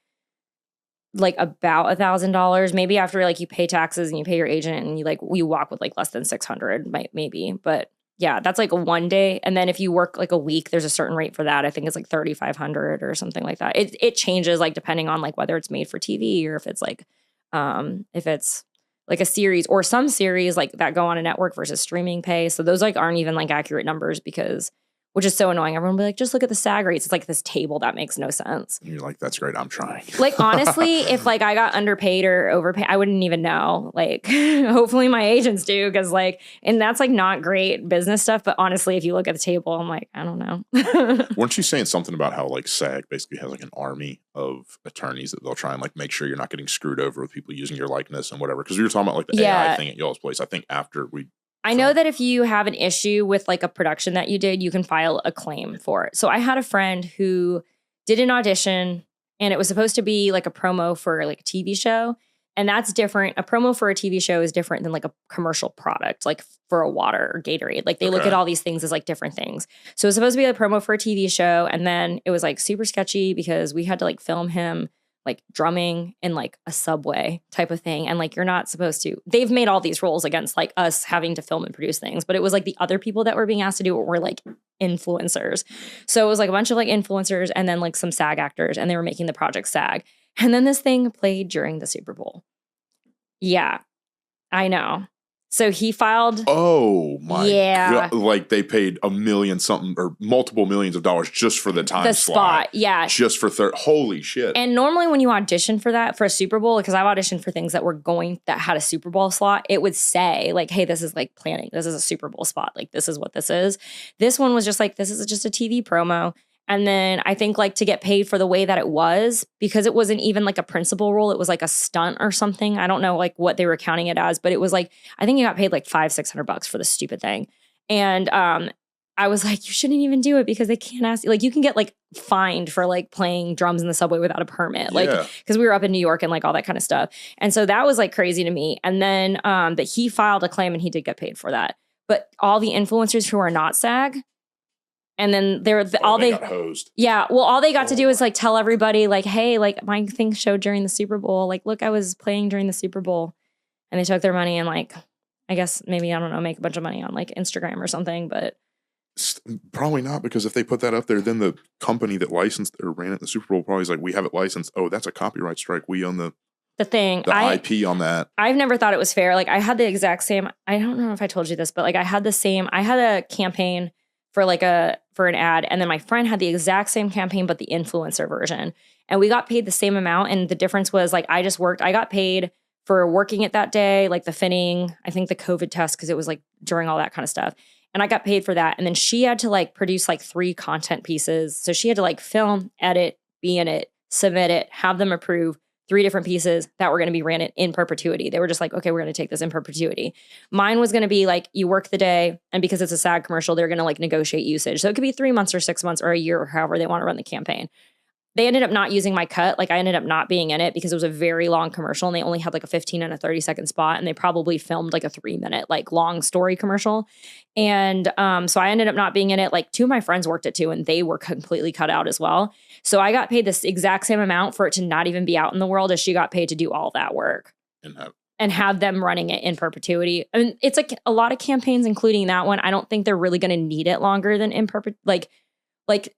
about $1,000, maybe after like you pay taxes and you pay your agent and you walk with like less than 600, maybe. But yeah, that's like a one day. And then if you work like a week, there's a certain rate for that. I think it's like 3,500 or something like that. It changes like depending on like whether it's made for TV or if it's like a series or some series like that go on a network versus streaming pay. So those like aren't even like accurate numbers because, which is so annoying. Everyone will be like, just look at the SAG rates. It's like this table that makes no sense. And you're like, that's great. I'm trying. Like, honestly, if like I got underpaid or overpaid, I wouldn't even know. Like, hopefully my agents do because like, and that's like not great business stuff. But honestly, if you look at the table, I'm like, I don't know. Weren't you saying something about how like SAG basically has like an army of attorneys that they'll try and like make sure you're not getting screwed over with people using your likeness and whatever? Because we were talking about like the AI thing at y'all's place. I think after I know that if you have an issue with like a production that you did, you can file a claim for it. So I had a friend who did an audition and it was supposed to be like a promo for like a TV show. And that's different. A promo for a TV show is different than like a commercial product, like for a water or Gatorade. Like they look at all these things as like different things. So it was supposed to be a promo for a TV show. And then it was like super sketchy because we had to like film him like drumming in like a subway type of thing. And like, you're not supposed to, they've made all these rules against like us having to film and produce things, but it was like the other people that were being asked to do it were like influencers. So it was like a bunch of like influencers and then like some SAG actors and they were making the project SAG. And then this thing played during the Super Bowl. Yeah, I know. So he filed. Oh my God. Like they paid $1 million something or multiple millions of dollars just for the time slot. Yeah. Just for holy shit. And normally when you audition for that, for a Super Bowl, because I've auditioned for things that had a Super Bowl slot, it would say like, hey, this is like planning. This is a Super Bowl spot. Like this is what this is. This one was just like, this is just a TV promo. And then I think like to get paid for the way that it was, because it wasn't even like a principal role, it was like a stunt or something. I don't know like what they were counting it as, but it was like, I think you got paid like $500-$600 for this stupid thing. And I was like, you shouldn't even do it because they can't ask you. Like you can get like fined for like playing drums in the subway without a permit. Like, because we were up in New York and like all that kind of stuff. And so that was like crazy to me. And then that he filed a claim and he did get paid for that. But all the influencers who are not SAG, and then they got hosed. Yeah. Well, all they got to do is like tell everybody like, hey, like my thing showed during the Super Bowl. Like, look, I was playing during the Super Bowl. And they took their money and like, I guess maybe, I don't know, make a bunch of money on like Instagram or something, but. Probably not, because if they put that up there, then the company that licensed or ran it in the Super Bowl probably is like, we have it licensed. Oh, that's a copyright strike. We own the IP on that. I've never thought it was fair. Like I had the exact same, I don't know if I told you this, but like I had a campaign for an ad. And then my friend had the exact same campaign, but the influencer version. And we got paid the same amount. And the difference was like, I got paid for working it that day, like the fitting, I think the COVID test, because it was like during all that kind of stuff. And I got paid for that. And then she had to like produce like 3 content pieces. So she had to like film, edit, be in it, submit it, have them approve 3 different pieces that were going to be ran in perpetuity. They were just like, okay, we're going to take this in perpetuity. Mine was going to be like, you work the day, and because it's a SAG commercial, they're going to like negotiate usage. So it could be 3 months or 6 months or a year or however they want to run the campaign. They ended up not using my cut. Like I ended up not being in it because it was a very long commercial and they only had like a 15 and a 30-second spot, and they probably filmed like a 3-minute like long story commercial. And so I ended up not being in it. Like 2 of my friends worked it too, and they were completely cut out as well. So I got paid this exact same amount for it to not even be out in the world as she got paid to do all that work. And have them running it in perpetuity. I mean, it's like a lot of campaigns, including that one. I don't think they're really going to need it longer than in perpetuity. Like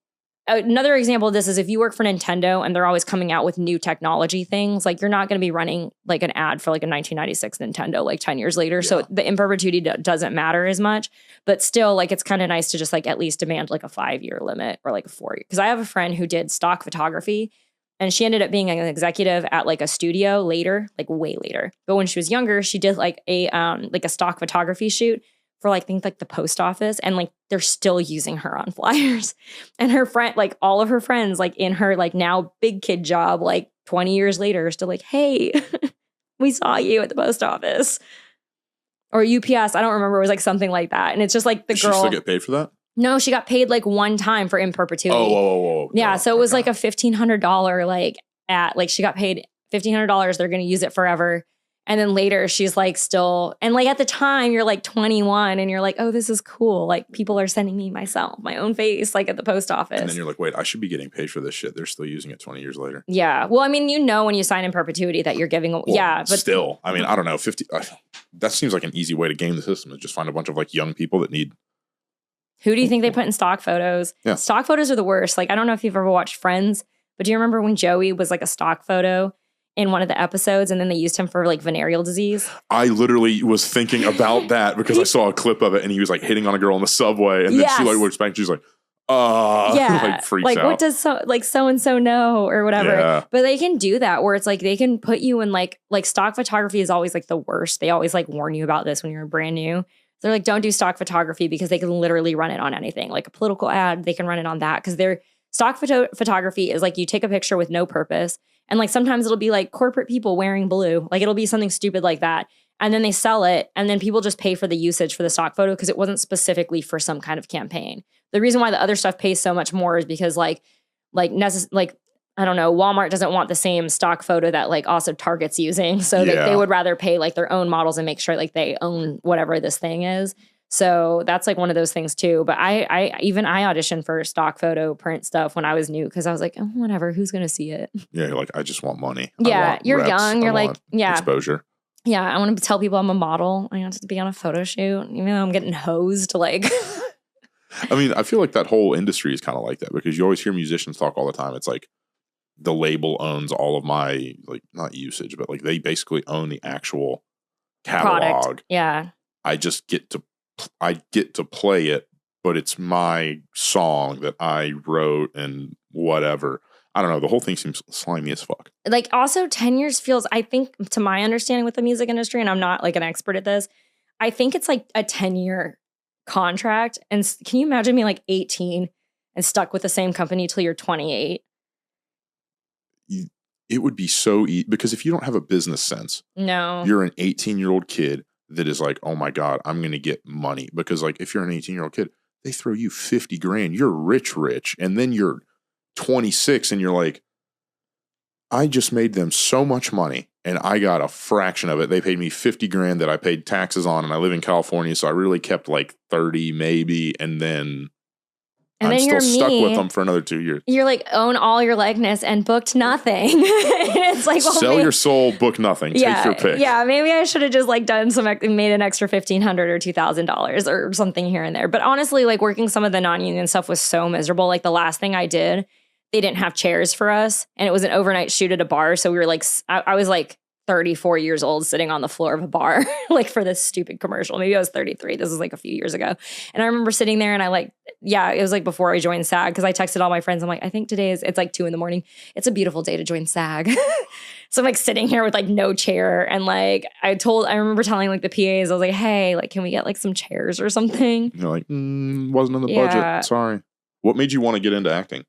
another example of this is if you work for Nintendo and they're always coming out with new technology things, like you're not going to be running like an ad for like a 1996 Nintendo like 10 years later. Yeah. So the in perpetuity doesn't matter as much, but still like it's kind of nice to just like at least demand like a 5-year limit or like a 4-year. Because I have a friend who did stock photography, and she ended up being an executive at like a studio later, like way later. But when she was younger, she did like a stock photography shoot for like, I think like the post office, and like they're still using her on flyers. And her friend, like all of her friends, like in her like now big kid job, like 20 years later, are still like, hey, we saw you at the post office. Or UPS, I don't remember, it was like something like that. And it's just like the girl. Did she still get paid for that? No, she got paid like one time for in perpetuity. Oh. Yeah, so it was like a $1,500 like she got paid $1,500. They're going to use it forever. And then later she's like still, and like at the time you're like 21 and you're like, oh, this is cool. Like people are sending me my own face, like at the post office. And then you're like, wait, I should be getting paid for this shit. They're still using it 20 years later. Yeah. Well, I mean, when you sign in perpetuity that you're giving, but still, I mean, I don't know, 50, that seems like an easy way to game the system, is just find a bunch of like young people that need. Who do you think they put in stock photos? Yeah. Stock photos are the worst. Like, I don't know if you've ever watched Friends, but do you remember when Joey was like a stock photo in one of the episodes, and then they used him for like venereal disease? I literally was thinking about that because I saw a clip of it, and he was like hitting on a girl in the subway, and then she like looks back and she's like, like freaks out. What does so-and-so know or whatever? Yeah. But they can do that where it's like they can put you in like stock photography is always like the worst. They always like warn you about this when you're brand new. They're like, don't do stock photography because they can literally run it on anything. Like a political ad, they can run it on that because their stock photography is like you take a picture with no purpose. And like sometimes it'll be like corporate people wearing blue. Like it'll be something stupid like that. And then they sell it, and then people just pay for the usage for the stock photo because it wasn't specifically for some kind of campaign. The reason why the other stuff pays so much more is because like I don't know, Walmart doesn't want the same stock photo that like also Target's using. So they would rather pay like their own models and make sure like they own whatever this thing is. So that's like one of those things too. But I auditioned for stock photo print stuff when I was new because I was like, oh, whatever, who's going to see it? Yeah, you're like, I just want money. Yeah, you're reps, young. You're like, yeah. Exposure. Yeah, I want to tell people I'm a model. I want to be on a photo shoot, even though I'm getting hosed. Like, I mean, I feel like that whole industry is kind of like that because you always hear musicians talk all the time. It's like the label owns all of my, like, not usage, but like they basically own the actual catalog. Product. Yeah. I get to play it, but it's my song that I wrote and whatever. I don't know. The whole thing seems slimy as fuck. Like, also 10 years feels, I think, to my understanding with the music industry, and I'm not like an expert at this, I think it's like a 10-year contract. And can you imagine being like 18 and stuck with the same company till you're 28? It would be so easy, because if you don't have a business sense, no, you're an 18-year-old kid that is like, oh my God, I'm going to get money. Because like, if you're an 18-year-old kid, they throw you 50 grand, you're rich. And then you're 26 and you're like, I just made them so much money and I got a fraction of it. They paid me 50 grand that I paid taxes on, and I live in California. So I really kept like 30 maybe. And then I'm still stuck with them for another 2 years. You're like, own all your likeness and booked nothing. It's like, well, sell your soul, book nothing. Take your pick. Yeah, maybe I should have just like made an extra $1,500 or $2,000 or something here and there. But honestly, like working some of the non-union stuff was so miserable. Like the last thing I did, they didn't have chairs for us, and it was an overnight shoot at a bar. So we were like, I was like 34 years old sitting on the floor of a bar, like for this stupid commercial. Maybe I was 33. This was like a few years ago. And I remember sitting there and it was like before I joined SAG, because I texted all my friends. I'm like, I think it's like 2 a.m. It's a beautiful day to join SAG. So I'm like sitting here with like no chair. And like, I remember telling like the PAs, I was like, hey, like, can we get like some chairs or something? You're like, wasn't in the budget. Sorry. What made you want to get into acting?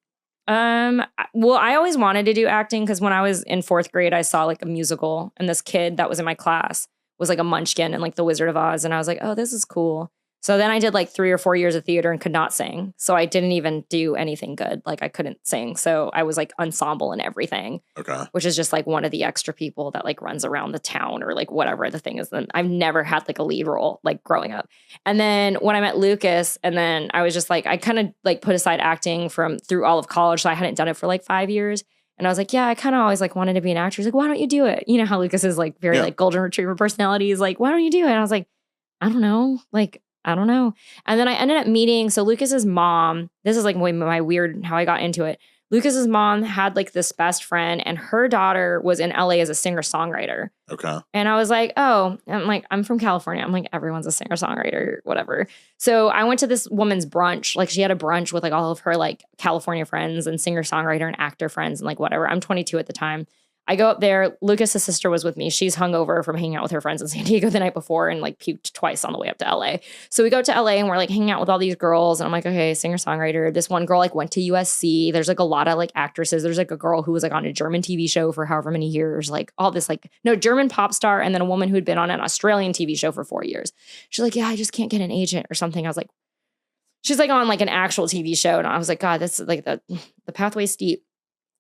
Well, I always wanted to do acting because when I was in 4th grade, I saw like a musical, and this kid that was in my class was like a munchkin and like the Wizard of Oz. And I was like, oh, this is cool. So then I did like 3 or 4 years of theater and could not sing. So I didn't even do anything good. Like I couldn't sing. So I was like ensemble and everything. Okay. Which is just like one of the extra people that like runs around the town or like whatever the thing is. Then I've never had like a lead role like growing up. And then when I met Lucas, and then I was just like, I kind of like put aside acting through all of college. So I hadn't done it for like 5 years. And I was like, yeah, I kind of always like wanted to be an actor. He's like, why don't you do it? You know how Lucas is like very like golden retriever personality. He's like, why don't you do it? And I was like, I don't know. I don't know. And then I ended up meeting, so Lucas's mom, this is like my weird, how I got into it. Lucas's mom had like this best friend, and her daughter was in LA as a singer-songwriter. Okay. And I was like, I'm from California. I'm like, everyone's a singer-songwriter, whatever. So I went to this woman's brunch. Like she had a brunch with like all of her like California friends and singer-songwriter and actor friends and like whatever. I'm 22 at the time. I go up there. Lucas's sister was with me. She's hungover from hanging out with her friends in San Diego the night before and like puked twice on the way up to LA. So we go to LA and we're like hanging out with all these girls. And I'm like, okay, singer-songwriter. This one girl like went to USC. There's like a lot of like actresses. There's like a girl who was like on a German TV show for however many years, like all this like, no, German pop star. And then a woman who'd been on an Australian TV show for 4 years. She's like, yeah, I just can't get an agent or something. I was like, she's like on like an actual TV show. And I was like, God, that's like the pathway's steep.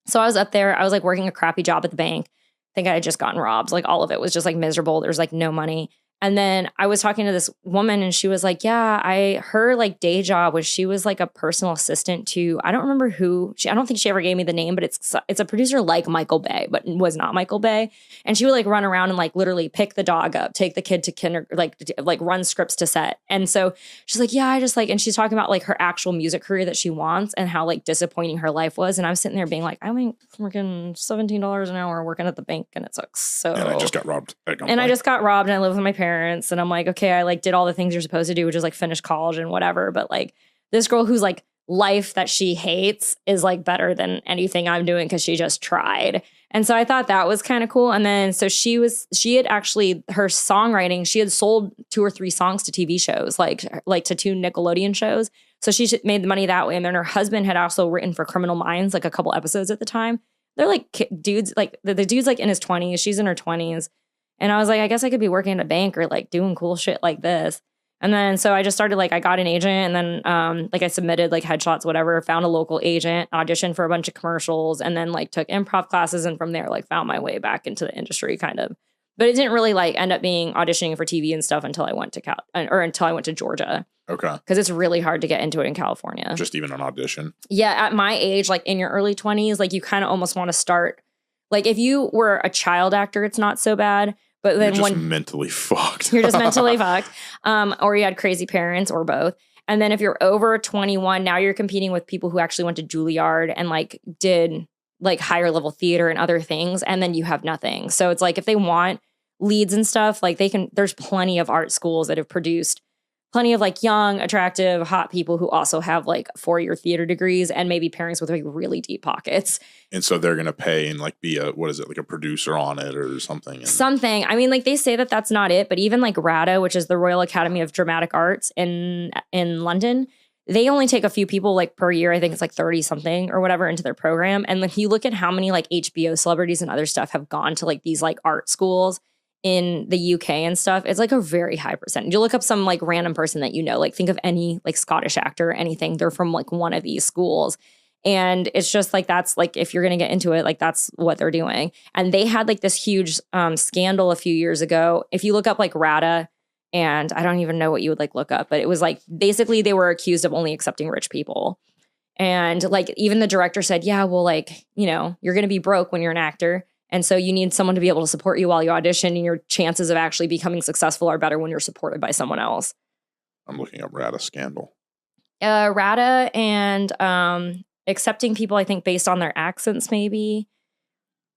So I was up there. I was like working a crappy job at the bank. I think I had just gotten robbed. Like all of it was just like miserable. There was like no money. And then I was talking to this woman and she was like, yeah, her like day job was she was like a personal assistant to, I don't remember who, I don't think she ever gave me the name, but it's a producer like Michael Bay, but was not Michael Bay. And she would like run around and like literally pick the dog up, take the kid to like run scripts to set. And so she's like, yeah, I just like, and she's talking about like her actual music career that she wants and how like disappointing her life was. And I was sitting there being like, I make freaking $17 an hour working at the bank and it sucks. So, and I just got robbed. And I live with my parents. And I'm like, okay, I like did all the things you're supposed to do, which is like finish college and whatever. But like this girl who's like life that she hates is like better than anything I'm doing because she just tried. And so I thought that was kind of cool. And then so she had actually her songwriting, she had sold 2 or 3 songs to TV shows, like to 2 Nickelodeon shows. So she made the money that way. And then her husband had also written for Criminal Minds, like a couple episodes at the time. They're like dudes, like the dude's like in his 20s, she's in her 20s. And I was like, I guess I could be working at a bank or like doing cool shit like this. And then so I just started like, I got an agent and then like I submitted like headshots, whatever, found a local agent, auditioned for a bunch of commercials and then like took improv classes. And from there, like found my way back into the industry kind of. But it didn't really like end up being auditioning for TV and stuff until I went to until I went to Georgia. Okay. Because it's really hard to get into it in California. Just even an audition. Yeah. At my age, like in your early 20s, like you kind of almost want to start. Like if you were a child actor, it's not so bad. But then you're just mentally fucked. You're just mentally fucked. Or you had crazy parents or both. And then if you're over 21, now you're competing with people who actually went to Juilliard and like did like higher level theater and other things. And then you have nothing. So it's like if they want leads and stuff, like there's plenty of art schools that have produced plenty of like young, attractive, hot people who also have like 4-year theater degrees and maybe parents with like really deep pockets. And so they're going to pay and like be like a producer on it or something. Something. I mean, like they say that that's not it, but even like RADA, which is the Royal Academy of Dramatic Arts in London, they only take a few people like per year. I think it's like 30 something or whatever into their program. And like you look at how many like HBO celebrities and other stuff have gone to like these like art schools in the UK and stuff, it's like a very high percentage. You look up some like random person that you know, like think of any like Scottish actor, anything, they're from like one of these schools. And it's just like, that's like, if you're going to get into it, like that's what they're doing. And they had like this huge scandal a few years ago. If you look up like RADA, and I don't even know what you would like look up, but it was like, basically they were accused of only accepting rich people. And like, even the director said, yeah, well, like, you know, you're going to be broke when you're an actor. And so you need someone to be able to support you while you audition, and your chances of actually becoming successful are better when you're supported by someone else. I'm looking up RADA scandal. RADA and accepting people, I think, based on their accents, maybe.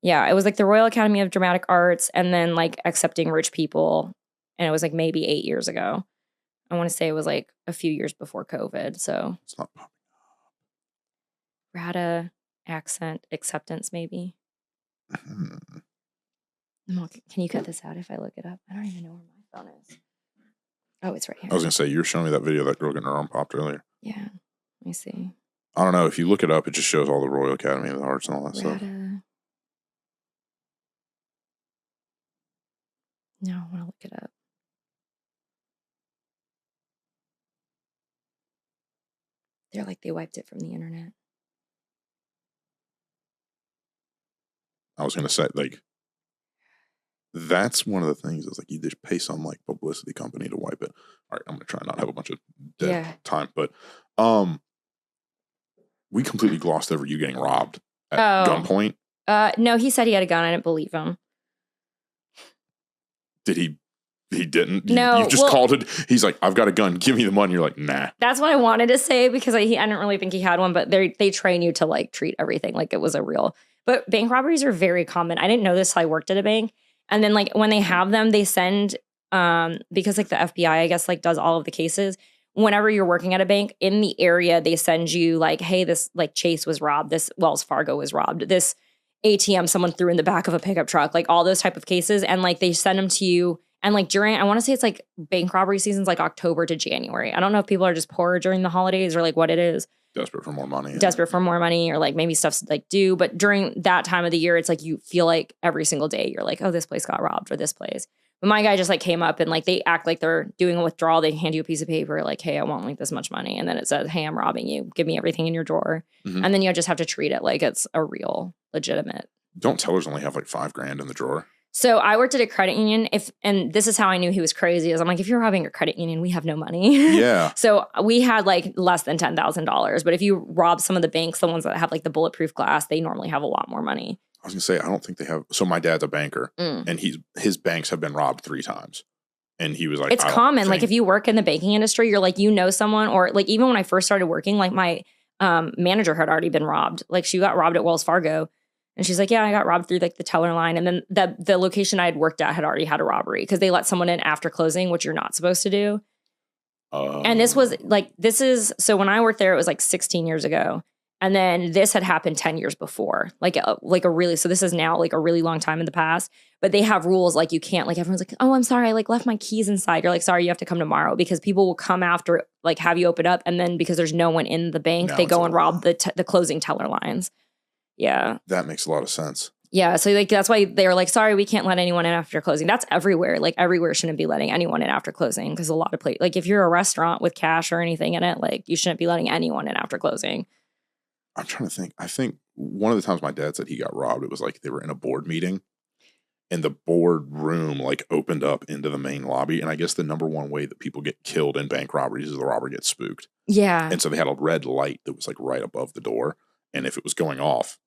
Yeah, it was like the Royal Academy of Dramatic Arts and then like accepting rich people. And it was like maybe 8 years ago. I want to say it was like a few years before COVID. So it's not popping up. RADA accent acceptance, maybe. Can you cut this out if I look it up? I don't even know where my phone is. Oh, it's right here. I was going to say, you were showing me that video of that girl getting her arm popped earlier. Yeah. Let me see. I don't know. If you look it up, it just shows all the Royal Academy of the Arts and all that stuff. No, I want to look it up. They're like, they wiped it from the internet. I was going to say, like, that's one of the things is like you just pay some like publicity company to wipe it. All right, I'm going to try not to have a bunch of dead time, but we completely glossed over you getting robbed at gunpoint. No, he said he had a gun. I didn't believe him. Did he? He didn't? No. You just called it. He's like, I've got a gun. Give me the money. You're like, nah. That's what I wanted to say because I didn't really think he had one, but they train you to like treat everything like it was a real. But bank robberies are very common. I didn't know this till I worked at a bank. And then like when they have them, they send, because like the FBI, I guess, like does all of the cases. Whenever you're working at a bank in the area, they send you like, hey, this like Chase was robbed. This Wells Fargo was robbed. This ATM someone threw in the back of a pickup truck, like all those type of cases. And like they send them to you. And like during, I want to say it's like bank robbery season's like October to January. I don't know if people are just poor during the holidays or like what it is. Desperate for more money. Desperate for more money or like maybe stuff's like due. But during that time of the year, it's like you feel like every single day you're like, oh, this place got robbed or this place. But my guy just like came up and like they act like they're doing a withdrawal. They hand you a piece of paper like, hey, I want like this much money. And then it says, hey, I'm robbing you. Give me everything in your drawer. Mm-hmm. And then you just have to treat it like it's a real legitimate. Don't tellers only have like $5,000 in the drawer? So I worked at a credit union. And this is how I knew he was crazy. Is I'm like, if you're robbing a credit union, we have no money. Yeah. So we had like less than $10,000. But if you rob some of the banks, the ones that have like the bulletproof glass, they normally have a lot more money. I was gonna say, I don't think they have. So my dad's a banker, and his banks have been robbed 3 times. And he was like, it's common. Like if you work in the banking industry, you're like, you know someone, or like even when I first started working, like my manager had already been robbed. Like she got robbed at Wells Fargo. And she's like, yeah, I got robbed through like the teller line. And then the location I had worked at had already had a robbery because they let someone in after closing, which you're not supposed to do. And this was like, so when I worked there, it was like 16 years ago. And then this had happened 10 years before, so this is now like a really long time in the past, but they have rules. Like you can't, like everyone's like, oh, I'm sorry. I like left my keys inside. You're like, sorry, you have to come tomorrow because people will come after, like have you open up. And then because there's no one in the bank, they go and rob the closing teller lines. Yeah. That makes a lot of sense. Yeah. So like that's why they're like, sorry, we can't let anyone in after closing. That's everywhere. Like everywhere shouldn't be letting anyone in after closing because a lot of places, like if you're a restaurant with cash or anything in it, like you shouldn't be letting anyone in after closing. I'm trying to think. I think one of the times my dad said he got robbed, it was like they were in a board meeting and the board room like opened up into the main lobby. And I guess the number one way that people get killed in bank robberies is the robber gets spooked. Yeah. And so they had a red light that was like right above the door. And if it was going off,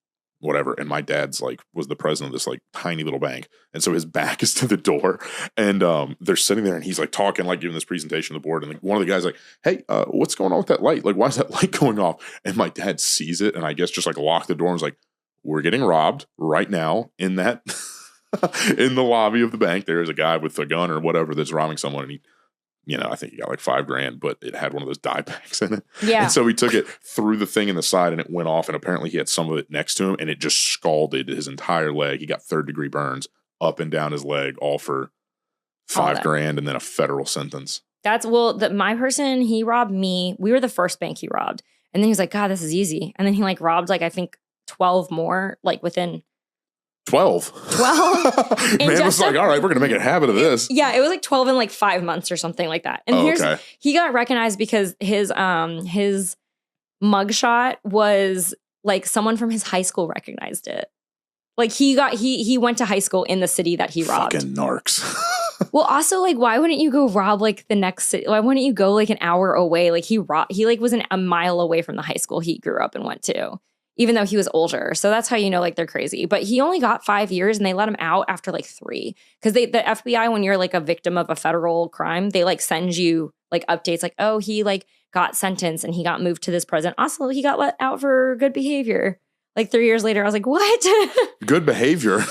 whatever. And my dad's like was the president of this like tiny little bank. And so his back is to the door and they're sitting there and he's like talking, like giving this presentation to the board. And like, one of the guys like, hey, what's going on with that light? Like, why is that light going off? And my dad sees it and I guess just like locked the door and was like, we're getting robbed right now in that in the lobby of the bank. There's a guy with a gun or whatever that's robbing someone, and he, I think he got like $5,000, but it had one of those dye packs in it. Yeah. And so he took it through the thing in the side, and it went off, and apparently he had some of it next to him, and it just scalded his entire leg. He got 3rd-degree burns up and down his leg, all for $5,000 and then a federal sentence. My person, he robbed me. We were the first bank he robbed. And then he was like, God, this is easy. And then he like robbed like, I think 12 more, like within 12. Man was like, all right, we're going to make a habit of this. Yeah, it was like 12 in like 5 months or something like that. And he got recognized because his mugshot was like someone from his high school recognized it. Like he went to high school in the city that he robbed. Fucking narcs. Well, also, like, why wouldn't you go rob like the next city? Why wouldn't you go like an hour away? Like he like was a mile away from the high school he grew up and went to, even though he was older. So that's how you know like they're crazy. But he only got 5 years, and they let him out after like 3 because the FBI, when you're like a victim of a federal crime, they like send you like updates like, oh, he like got sentenced and he got moved to this prison. Also, he got let out for good behavior. Like 3 years later, I was like, what? Good behavior.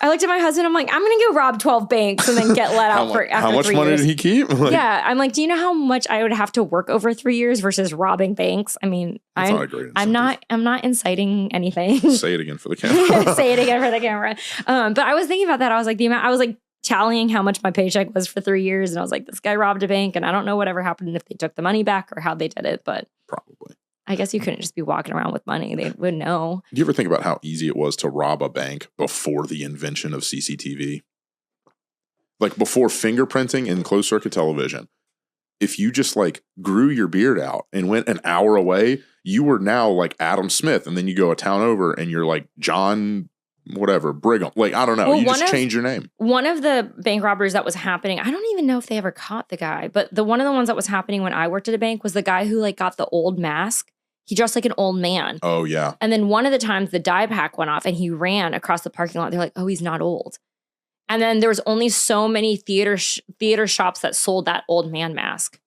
I looked at my husband. I'm like, I'm going to go rob 12 banks and then get let out after 3 years. How much money did he keep? Yeah. I'm like, do you know how much I would have to work over 3 years versus robbing banks? I mean, I'm not inciting anything. Say it again for the camera. Say it again for the camera. But I was thinking about that. I was like, I was like tallying how much my paycheck was for 3 years. And I was like, this guy robbed a bank, and I don't know whatever happened if they took the money back or how they did it, but probably. I guess you couldn't just be walking around with money. They would know. Do you ever think about how easy it was to rob a bank before the invention of CCTV? Like before fingerprinting and closed circuit television, if you just like grew your beard out and went an hour away, you were now like Adam Smith, and then you go a town over and you're like John whatever, Brigham. Like, I don't know. Well, you just change your name. One of the bank robberies that was happening, I don't even know if they ever caught the guy, but one of the ones that was happening when I worked at a bank was the guy who like got the old mask. He dressed like an old man. Oh, yeah. And then one of the times the dye pack went off and he ran across the parking lot. They're like, oh, he's not old. And then there was only so many theater shops that sold that old man mask.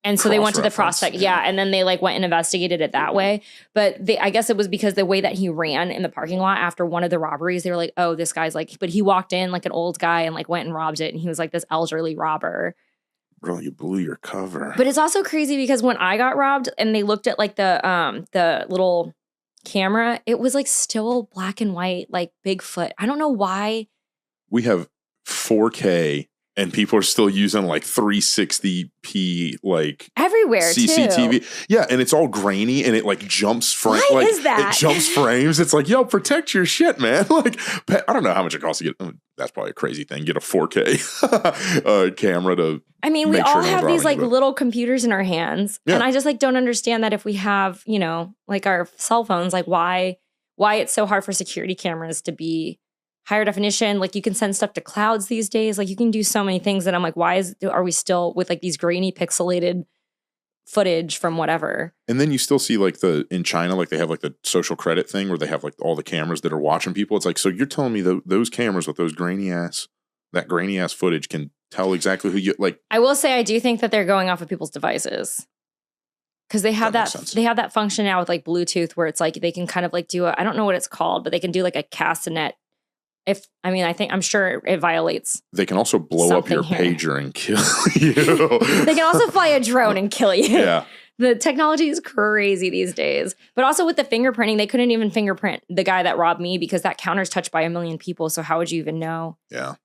And so they went to the prospect. Yeah. And then they like went and investigated it that way. But I guess it was because the way that he ran in the parking lot after one of the robberies, they were like, oh, this guy's like, but he walked in like an old guy and like went and robbed it. And he was like this elderly robber. Bro, you blew your cover. But it's also crazy because when I got robbed and they looked at like the little camera, it was like still black and white, like Bigfoot. I don't know why. We have 4K and people are still using like 360p like everywhere CCTV. Too. Yeah, and it's all grainy and it like jumps frames. Why like, is that? It jumps frames. It's like, yo, protect your shit, man. Like, I don't know how much it costs to get. That's probably a crazy thing. Get a 4K camera to. I mean, we all have these like little computers in our hands, and I just like don't understand that if we have, you know, like our cell phones, like why it's so hard for security cameras to be higher definition. Like you can send stuff to clouds these days. Like you can do so many things that I'm like, are we still with like these grainy pixelated footage from whatever? And then you still see like in China, like they have like the social credit thing where they have like all the cameras that are watching people. It's like, so you're telling me those cameras with those grainy ass footage can tell exactly who you like. I will say, I do think that they're going off of people's devices. Because they have that function now with like Bluetooth where it's like they can kind of like do I don't know what it's called, but they can do like a castanet. I'm sure it violates. They can also blow up your pager and kill you. They can also fly a drone and kill you. Yeah. The technology is crazy these days. But also with the fingerprinting, they couldn't even fingerprint the guy that robbed me because that counter's touched by 1 million people. So how would you even know? Yeah.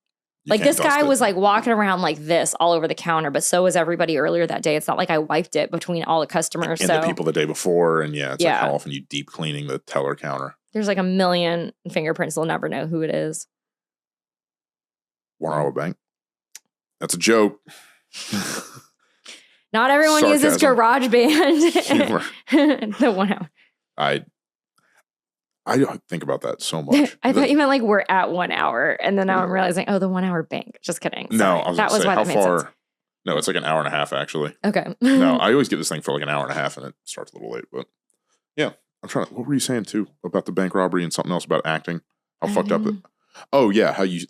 Like this guy was like walking around like this all over the counter, but so was everybody earlier that day. It's not like I wiped it between all the customers. And the people the day before. And it's like how often you deep cleaning the teller counter. There's like 1 million fingerprints. They'll never know who it is. $1 bank. That's a joke. Not everyone uses GarageBand. The 1 hour. I think about that so much. I thought you meant like we're at 1 hour, and then now I'm realizing, the 1 hour bank. Just kidding. Sorry. No, that was why that made sense. No, it's like an hour and a half actually. Okay. No, I always get this thing for like an hour and a half, and it starts a little late. But yeah, I'm trying. What were you saying too about the bank robbery and something else about acting? How fucked up it. Oh yeah, how you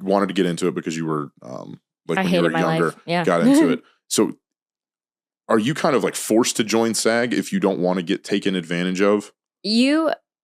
wanted to get into it because you were like when you were younger, got into it. So are you kind of like forced to join SAG if you don't want to get taken advantage of?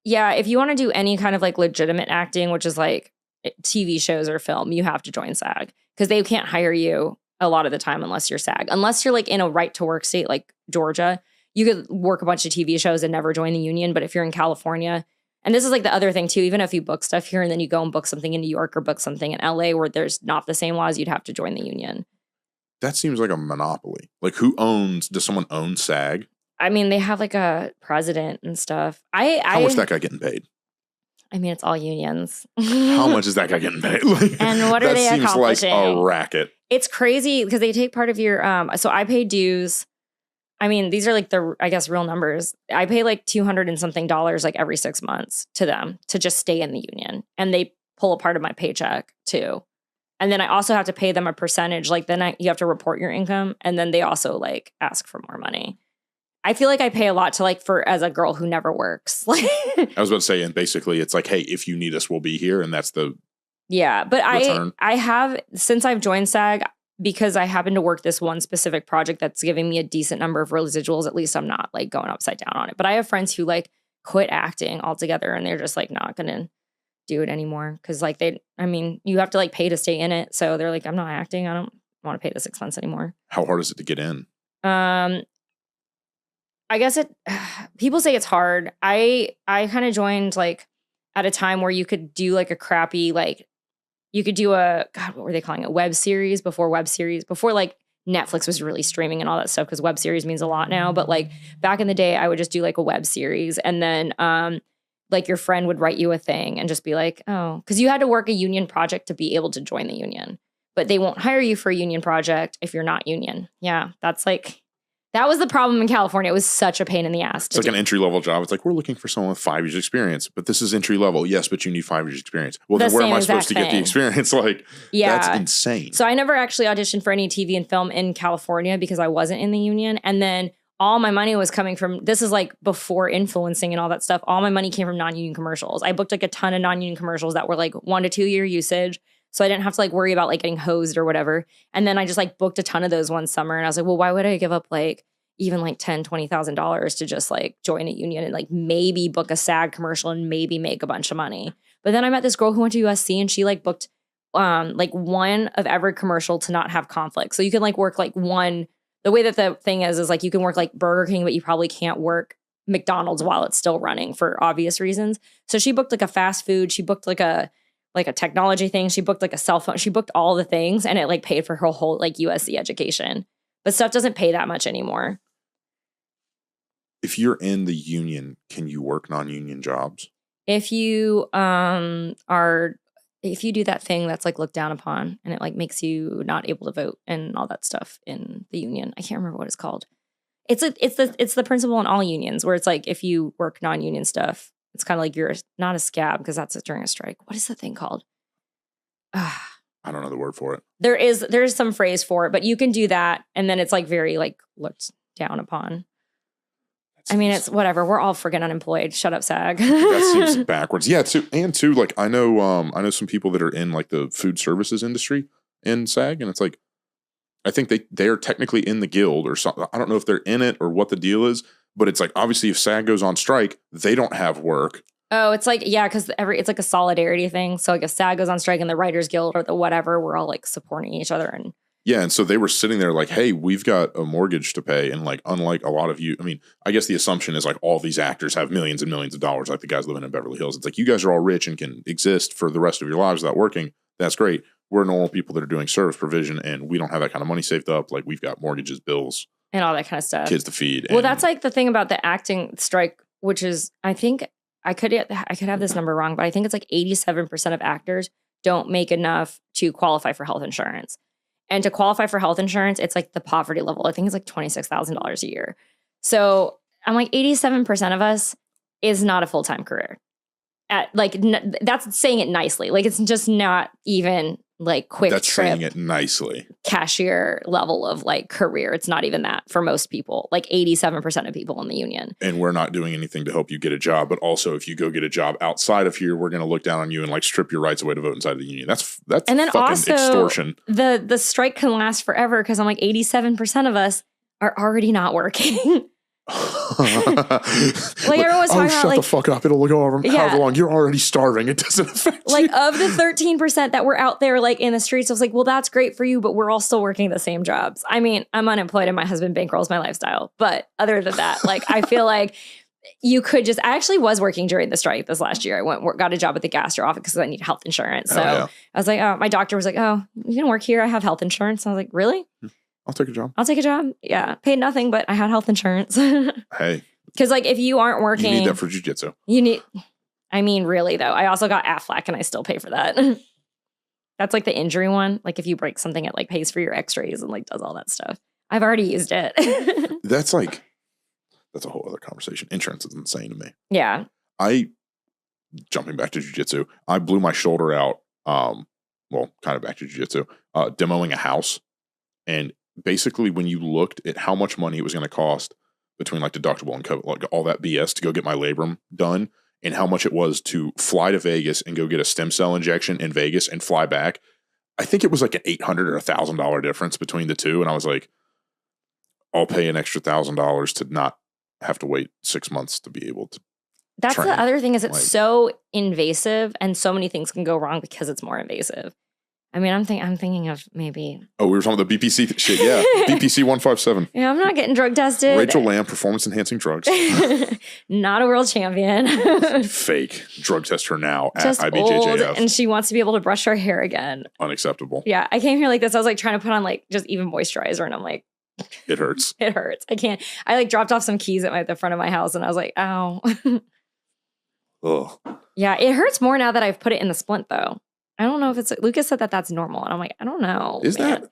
Yeah, if you want to do any kind of like legitimate acting, which is like TV shows or film, you have to join SAG because they can't hire you a lot of the time unless you're SAG. Unless you're like in a right to work state like Georgia, you could work a bunch of TV shows and never join the union. But if you're in California, and this is like the other thing too, even if you book stuff here and then you go and book something in New York or book something in LA where there's not the same laws, you'd have to join the union. That seems like a monopoly. Like does someone own SAG? I mean, they have like a president and stuff. How much is that guy getting paid? I mean, it's all unions. How much is that guy getting paid? Like, and what are they accomplishing? That seems like a racket. It's crazy because they take part of your, so I pay dues. I mean, these are like the, I guess, real numbers. I pay like $200 and something like every 6 months to them to just stay in the union. And they pull a part of my paycheck too. And then I also have to pay them a percentage. Like then you have to report your income. And then they also like ask for more money. I feel like I pay a lot to as a girl who never works. I was about to say, and basically it's like, hey, if you need us, we'll be here. And that's the but return. I have, since I've joined SAG, because I happen to work this one specific project that's giving me a decent number of residuals, at least I'm not like going upside down on it. But I have friends who like quit acting altogether and they're just like not going to do it anymore. Cause like you have to like pay to stay in it. So they're like, I'm not acting. I don't want to pay this expense anymore. How hard is it to get in? I guess people say it's hard. I kind of joined like at a time where you could do like a crappy, like you could do what were they calling it? Web series before like Netflix was really streaming and all that stuff. Cause web series means a lot now. But like back in the day, I would just do like a web series and then, like your friend would write you a thing and just be like, oh, cause you had to work a union project to be able to join the union, but they won't hire you for a union project if you're not union. Yeah. That was the problem in California. It was such a pain in the ass. It's like an entry-level job. It's like, we're looking for someone with 5 years experience, but this is entry-level. Yes, but you need 5 years experience. Well, then where am I supposed to get the experience? Like, that's insane. So I never actually auditioned for any TV and film in California because I wasn't in the union. And then all my money was coming from, this is like before influencing and all that stuff. All my money came from non-union commercials. I booked like a ton of non-union commercials that were like 1 to 2 year usage. So I didn't have to like worry about like getting hosed or whatever. And then I just like booked a ton of those one summer. And I was like, well, why would I give up like even like $10,000-$20,000 to just like join a union and like maybe book a SAG commercial and maybe make a bunch of money. But then I met this girl who went to USC and she like booked like one of every commercial to not have conflict. So you can like work like one, the way that the thing is like you can work like Burger King, but you probably can't work McDonald's while it's still running for obvious reasons. So she booked like a fast food. She booked like a technology thing. She booked like a cell phone. She booked all the things and it like paid for her whole like USC education. But stuff doesn't pay that much anymore. If you're in the union, can you work non-union jobs? If you if you do that thing that's like looked down upon and it like makes you not able to vote and all that stuff in the union. I can't remember what it's called. It's the principle in all unions where it's like if you work non-union stuff, it's kind of like you're not a scab because that's during a strike. What is the thing called? I don't know the word for it. There's some phrase for it, but you can do that and then it's like very like looked down upon. I mean, it's whatever. We're all friggin' unemployed. Shut up, SAG. That seems backwards. Yeah, too, like I know some people that are in like the food services industry in SAG, and it's like I think they are technically in the guild or something. I don't know if they're in it or what the deal is, but it's like obviously if SAG goes on strike, they don't have work. Oh, it's like because it's like a solidarity thing. So like if SAG goes on strike and the Writers Guild or the whatever, we're all like supporting each other and. Yeah, and so they were sitting there like, hey, we've got a mortgage to pay. And like, unlike a lot of you, I mean, I guess the assumption is like all these actors have millions and millions of dollars, like the guys living in Beverly Hills. It's like, you guys are all rich and can exist for the rest of your lives without working. That's great. We're normal people that are doing service provision and we don't have that kind of money saved up. Like we've got mortgages, bills. And all that kind of stuff. Kids to feed. Well, that's like the thing about the acting strike, which is, I think I could have this number wrong, but I think it's like 87% of actors don't make enough to qualify for health insurance. And to qualify for health insurance, it's like the poverty level. I think it's like $26,000 a year. So I'm like 87% of us is not a full-time career. That's saying it nicely. Like it's just not even like quick That's trip, saying it nicely. Cashier level of like career. It's not even that for most people. Like 87% of people in the union. And we're not doing anything to help you get a job. But also if you go get a job outside of here, we're going to look down on you and like strip your rights away to vote inside of the union. That's and then fucking also, extortion. The strike can last forever because I'm like 87% of us are already not working. Like everyone was talking about, shut like, the fuck up. It'll go over however long. You're already starving. It doesn't affect like, you. of the 13% that were out there, like, in the streets, I was like, well, that's great for you, but we're all still working the same jobs. I mean, I'm unemployed and my husband bankrolls my lifestyle. But other than that, like, I feel like you could just, I actually was working during the strike this last year. I got a job at the gastro office because I need health insurance. So I was like, oh, my doctor was like, oh, you can work here. I have health insurance. I was like, really? I'll take a job. I'll take a job. Yeah. Paid nothing, but I had health insurance. Hey. Because, like, if you aren't working. You need that for jiu-jitsu. I mean, really, though. I also got Aflac and I still pay for that. That's like the injury one. Like, if you break something, it like pays for your x-rays and like does all that stuff. I've already used it. That's a whole other conversation. Insurance is insane to me. Yeah. Jumping back to jiu-jitsu, I blew my shoulder out, kind of back to jiu-jitsu, demoing a house. And basically when you looked at how much money it was going to cost between like deductible and COVID, like all that BS to go get my labrum done, and how much it was to fly to Vegas and go get a stem cell injection in Vegas and fly back, I think it was like an $800 or $1,000 difference between the two. And I was like, I'll pay an extra $1,000 to not have to wait 6 months to be able to. That's the other thing is it's so invasive and so many things can go wrong because it's more invasive. I mean, I'm thinking of maybe. Oh, we were talking about the BPC shit. Yeah. BPC 157. Yeah, I'm not getting drug tested. Rachel Lamb, performance enhancing drugs. Not a world champion. Fake. Drug test her now just at IBJJF. Old, and she wants to be able to brush her hair again. Unacceptable. Yeah. I came here like this. I was like trying to put on like just even moisturizer and I'm like. It hurts. It hurts. I can't. I like dropped off some keys at the front of my house and I was like, ow. Ugh. Yeah. It hurts more now that I've put it in the splint though. I don't know if it's Lucas said that that's normal. And I'm like, I don't know. Is that?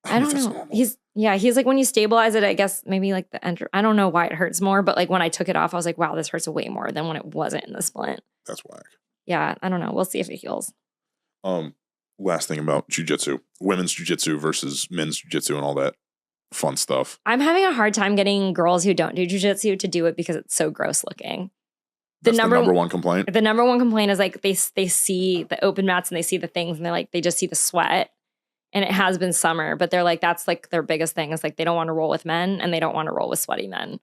I don't know. He's like when you stabilize it, I guess maybe like I don't know why it hurts more, but like when I took it off, I was like, wow, this hurts way more than when it wasn't in the splint. That's whack. Yeah. I don't know. We'll see if it heals. Last thing about jiu-jitsu, women's jiu-jitsu versus men's jiu-jitsu and all that fun stuff. I'm having a hard time getting girls who don't do jiu-jitsu to do it because it's so gross looking. The number one complaint? The number one complaint is like they see the open mats and they see the things and they just see the sweat. And it has been summer, but they're like, that's like their biggest thing is like they don't want to roll with men and they don't want to roll with sweaty men.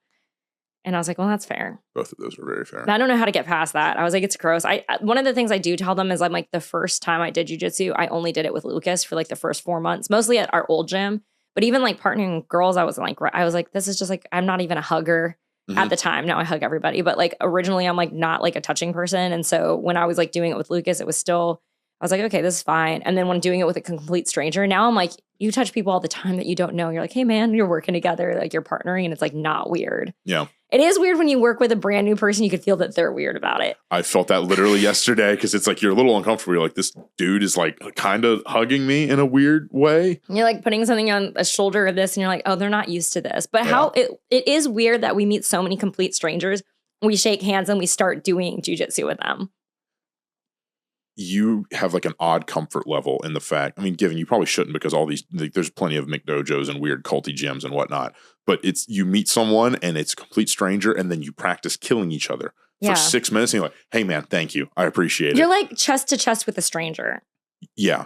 And I was like, well, that's fair. Both of those are very fair. And I don't know how to get past that. I was like, it's gross. One of the things I do tell them is I'm like the first time I did jiu-jitsu, I only did it with Lucas for like the first 4 months, mostly at our old gym. But even like partnering with girls, I was like, this is just like, I'm not even a hugger. At the time. Now I hug everybody, but like originally I'm like not like a touching person. And so when I was like doing it with Lucas, it was still, I was like, okay, this is fine. And then when doing it with a complete stranger, now I'm like, you touch people all the time that you don't know. You're like, hey man, you're working together, like you're partnering and it's like not weird. Yeah. It is weird when you work with a brand new person, you could feel that they're weird about it. I felt that literally yesterday because it's like you're a little uncomfortable. You're like, this dude is like kind of hugging me in a weird way. You're like putting something on a shoulder of this and you're like, oh, they're not used to this. But how it is weird that we meet so many complete strangers, we shake hands and we start doing jiu-jitsu with them. You have like an odd comfort level in the fact, I mean, given you probably shouldn't because all these, like, there's plenty of McDojos and weird culty gyms and whatnot, but it's, you meet someone and it's a complete stranger and then you practice killing each other for 6 minutes and you're like, hey man, thank you. I appreciate it. You're like chest to chest with a stranger. Yeah.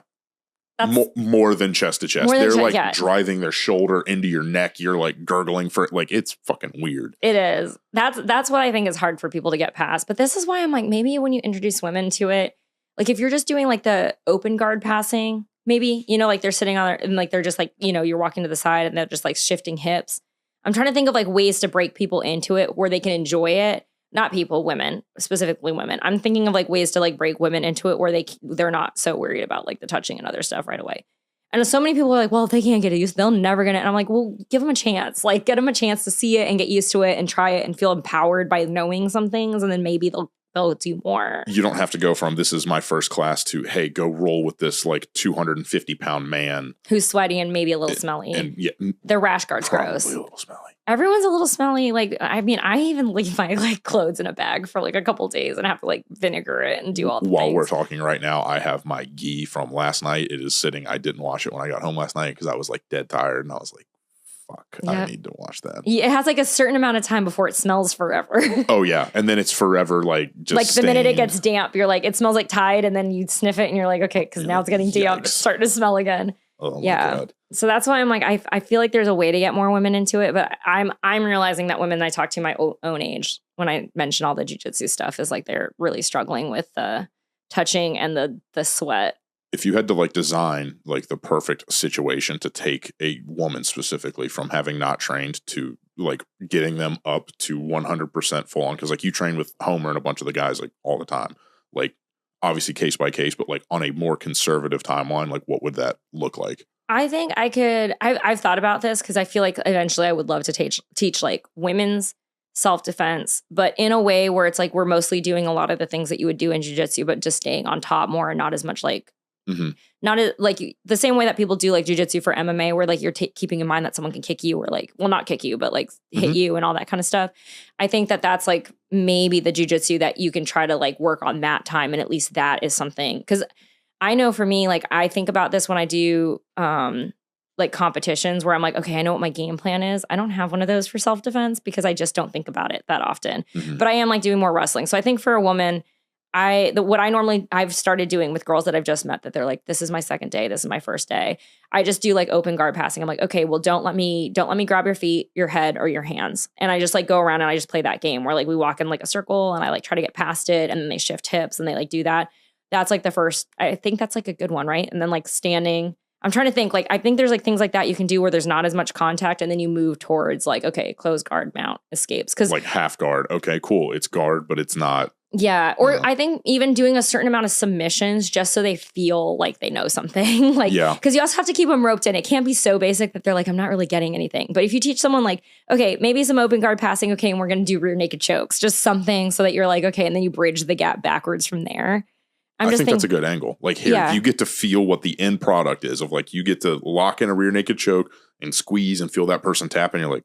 More than chest to chest. They're like driving their shoulder into your neck. You're like gurgling for it. Like it's fucking weird. It is. That's what I think is hard for people to get past. But this is why I'm like, maybe when you introduce women to it, like if you're just doing like the open guard passing, maybe, you know, like they're sitting on there and like they're just like, you know, you're walking to the side and they're just like shifting hips. I'm trying to think of like ways to break people into it where they can enjoy it. Not people, women, specifically women. I'm thinking of like ways to like break women into it where they're not so worried about like the touching and other stuff right away. And so many people are like, well, if they can't get used, they'll never get it. And I'm like, well, give them a chance. Like get them a chance to see it and get used to it and try it and feel empowered by knowing some things. And then maybe they'll do more. You don't have to go from this is my first class to, hey, go roll with this like 250-pound man who's sweaty and maybe a little smelly. And their rash guard's gross. A little smelly. Everyone's a little smelly. Like, I mean, I even leave my like clothes in a bag for like a couple days and have to like vinegar it and do all the While things. We're talking right now, I have my gi from last night. It is sitting. I didn't wash it when I got home last night because I was like dead tired and I was like, fuck, I need to wash that. Yeah, it has like a certain amount of time before it smells forever. Oh yeah. And then it's forever like just like the minute it gets damp, you're like, it smells like Tide and then you sniff it and you're like, okay, because now it's getting damp. It's starting to smell again. Oh my God. So that's why I'm like, I feel like there's a way to get more women into it, but I'm realizing that women I talk to my own age, when I mention all the jiu-jitsu stuff, is like they're really struggling with the touching and the sweat. If you had to like design like the perfect situation to take a woman specifically from having not trained to like getting them up to 100% full on, because like you train with Homer and a bunch of the guys like all the time, like obviously case by case, but like on a more conservative timeline, like what would that look like? I think I could. I've thought about this because I feel like eventually I would love to teach like women's self-defense, but in a way where it's like we're mostly doing a lot of the things that you would do in jiu-jitsu, but just staying on top more and not as much like not as, like the same way that people do like jiu-jitsu for MMA, where like you're keeping in mind that someone can kick you or like, well, not kick you, but like hit you and all that kind of stuff. I think that that's like maybe the jiu-jitsu that you can try to like work on that time. And at least that is something, because I know for me, like I think about this when I do like competitions where I'm like, okay, I know what my game plan is. I don't have one of those for self-defense because I just don't think about it that often, but I am like doing more wrestling. So I think for a woman, what I've started doing with girls that I've just met, that they're like, this is my second day, this is my first day, I just do like open guard passing. I'm like, okay, well, don't let me grab your feet, your head, or your hands. And I just like go around and I just play that game where like we walk in like a circle and I like try to get past it, and then they shift hips and they like do that. That's like the first, I think that's like a good one, right? And then like standing, I'm trying to think, like I think there's like things like that you can do where there's not as much contact, and then you move towards like, okay, close guard, mount, escapes. Cause like half guard. Okay, cool. It's guard, but it's not. Yeah. Or I think even doing a certain amount of submissions just so they feel like they know something. Like, because you also have to keep them roped in. It can't be so basic that they're like, I'm not really getting anything. But if you teach someone like, okay, maybe some open guard passing, okay, and we're going to do rear naked chokes, just something so that you're like, okay, and then you bridge the gap backwards from there. I think that's a good angle. Like here, you get to feel what the end product is of like, you get to lock in a rear naked choke and squeeze and feel that person tap, and you're like,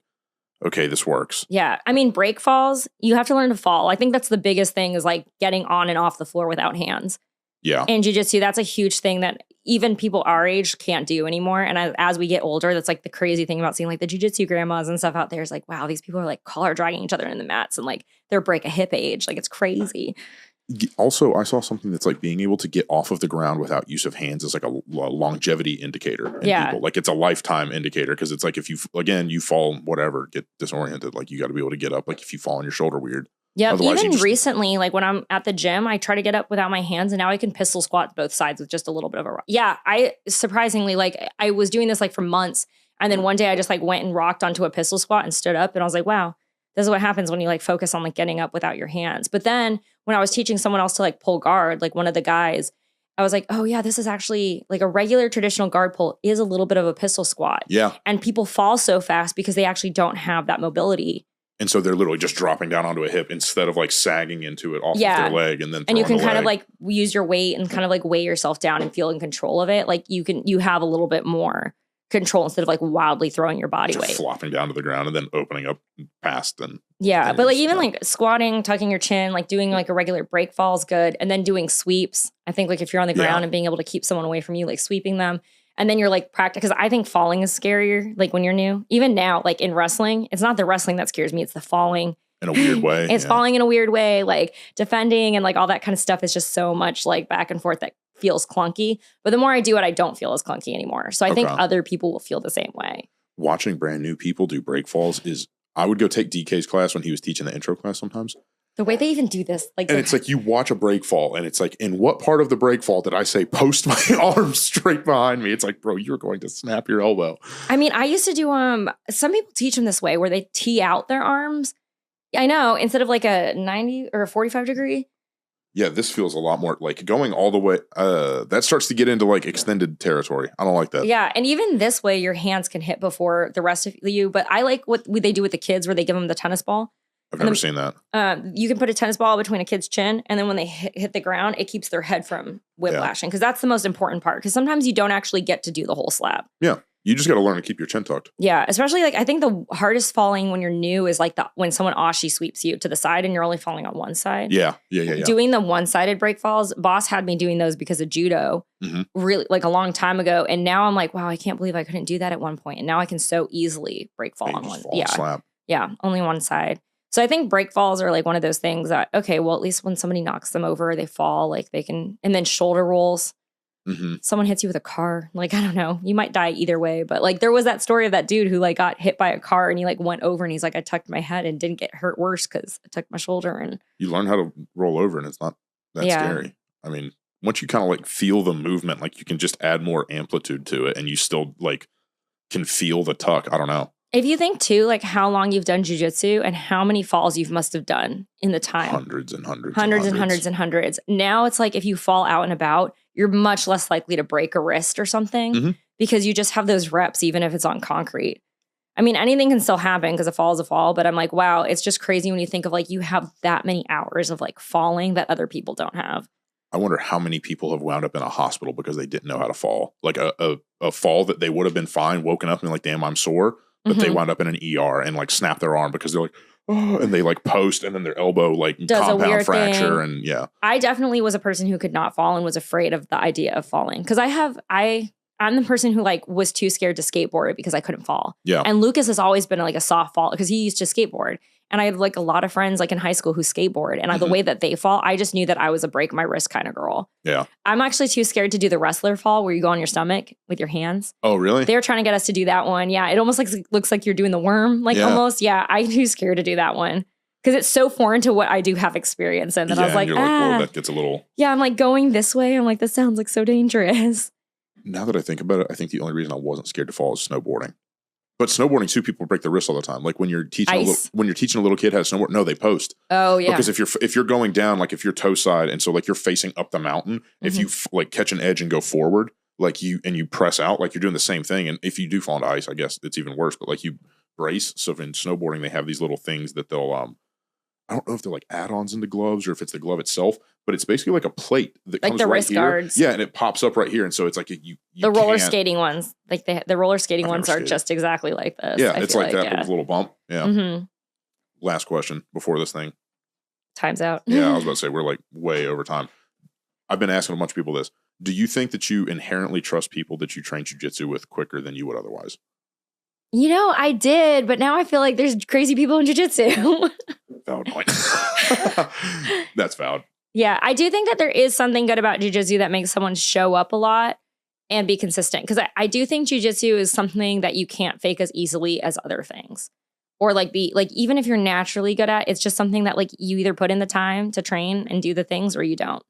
okay, this works. Yeah. I mean, break falls, you have to learn to fall. I think that's the biggest thing, is like getting on and off the floor without hands. Yeah. In jiu-jitsu, that's a huge thing that even people our age can't do anymore. And as we get older, that's like the crazy thing about seeing like the jiu-jitsu grandmas and stuff out there is like, wow, these people are like collar dragging each other in the mats and like they're break a hip age. Like it's crazy. Also, I saw something that's like being able to get off of the ground without use of hands is like a longevity indicator in people. Like it's a lifetime indicator, because it's like if you, again, you fall, whatever, get disoriented, like you got to be able to get up. Like if you fall on your shoulder weird. Yeah, even recently, like when I'm at the gym, I try to get up without my hands, and now I can pistol squat both sides with just a little bit of a rock. Yeah, I surprisingly, like I was doing this like for months, and then one day I just like went and rocked onto a pistol squat and stood up, and I was like, wow, this is what happens when you like focus on like getting up without your hands. But then when I was teaching someone else to like pull guard, like one of the guys, I was like, oh yeah, this is actually like a regular traditional guard pull is a little bit of a pistol squat. Yeah. And people fall so fast because they actually don't have that mobility. And so they're literally just dropping down onto a hip instead of like sagging into it off of their leg and then and you can kind leg. of like use your weight and kind of like weigh yourself down and feel in control of it. Like you have a little bit more control instead of like wildly throwing your body weight, flopping down to the ground and then opening up past. And but like even like squatting, tucking your chin, like doing like a regular break fall is good, and then doing sweeps. I think like if you're on the ground and being able to keep someone away from you, like sweeping them. And then you're like practice, because I think falling is scarier. Like when you're new, even now, like in wrestling, it's not the wrestling that scares me; it's the falling in a weird way. It's falling in a weird way, like defending and like all that kind of stuff is just so much like back and forth that feels clunky. But the more I do it, I don't feel as clunky anymore. So I think other people will feel the same way. Watching brand new people do break falls is, I would go take DK's class when he was teaching the intro class sometimes. The way they even do this, like, and it's like you watch a break fall, and it's like, in what part of the break fall did I say post my arms straight behind me? It's like, bro, you're going to snap your elbow. I mean, I used to do some people teach them this way where they tee out their arms. I know, instead of like a 90 or a 45 degree. Yeah, this feels a lot more like going all the way. That starts to get into like extended territory. I don't like that. Yeah, and even this way, your hands can hit before the rest of you. But I like what they do with the kids, where they give them the tennis ball. I've never seen that. You can put a tennis ball between a kid's chin, and then when they hit the ground, it keeps their head from whiplashing, because that's the most important part. Because sometimes you don't actually get to do the whole slap. Yeah, you just got to learn to keep your chin tucked. Yeah, especially like I think the hardest falling when you're new is like when someone ashi sweeps you to the side and you're only falling on one side. Yeah. Doing the one-sided break falls, boss had me doing those because of judo, really like a long time ago, and now I'm like, wow, I can't believe I couldn't do that at one point, and now I can so easily break fall on one. Slap. Yeah, only one side. So I think break falls are like one of those things that, okay, well, at least when somebody knocks them over, they fall, like they can, and then shoulder rolls. someone hits you with a car. Like, I don't know. You might die either way. But like there was that story of that dude who like got hit by a car and he like went over and he's like, I tucked my head and didn't get hurt worse because I tucked my shoulder. And you learn how to roll over and it's not that scary. I mean, once you kind of like feel the movement, like you can just add more amplitude to it and you still like can feel the tuck. I don't know. If you think too, like how long you've done jiu-jitsu and how many falls you must have done in the time. Hundreds and hundreds. Hundreds and hundreds and hundreds. Now it's like if you fall out and about, you're much less likely to break a wrist or something because you just have those reps, even if it's on concrete. I mean, anything can still happen because a fall is a fall, but I'm like, wow, it's just crazy when you think of like you have that many hours of like falling that other people don't have. I wonder how many people have wound up in a hospital because they didn't know how to fall. Like a fall that they would have been fine, woken up and like, damn, I'm sore. But they wound up in an ER and like snap their arm because they're like, oh, and they like post and then their elbow like does compound fracture. And yeah. I definitely was a person who could not fall and was afraid of the idea of falling. Cause I'm the person who like was too scared to skateboard because I couldn't fall. Yeah. And Lucas has always been like a soft fall because he used to skateboard. And I had like a lot of friends like in high school who skateboard. And the way that they fall, I just knew that I was a break my wrist kind of girl. Yeah. I'm actually too scared to do the wrestler fall where you go on your stomach with your hands. Oh, really? They're trying to get us to do that one. Yeah. It almost like looks like you're doing the worm. Like almost. Yeah. I'm too scared to do that one. Because it's so foreign to what I do have experience in that I was like, you're like, whoa, that gets a little. Yeah. I'm like going this way. I'm like, this sounds like so dangerous. Now that I think about it, I think the only reason I wasn't scared to fall is snowboarding. But snowboarding too, people break their wrists all the time. Like when you're teaching a little kid how to snowboard, no, they post. Oh yeah. Because if you're going down, like if you're toe side, and so like you're facing up the mountain, if you like catch an edge and go forward, like you press out, like you're doing the same thing. And if you do fall into ice, I guess it's even worse. But like you brace. So in snowboarding, they have these little things that they'll I don't know if they're like add-ons into gloves or if it's the glove itself, but it's basically like a plate that like comes the right wrist here. guards. Yeah, and it pops up right here, and so it's like you the roller skating ones, like the roller skating ones are just exactly like this. Yeah, it's like that with a little bump. Yeah. Last question before this thing. Time's out. Yeah, I was about to say we're like way over time. I've been asking a bunch of people this. Do you think that you inherently trust people that you train jiu-jitsu with quicker than you would otherwise? You know, I did, but now I feel like there's crazy people in jiu-jitsu. Valid point. That's valid. Yeah, I do think that there is something good about jiu-jitsu that makes someone show up a lot and be consistent. Because I do think jiu-jitsu is something that you can't fake as easily as other things. Or like even if you're naturally good at, it's just something that like you either put in the time to train and do the things or you don't.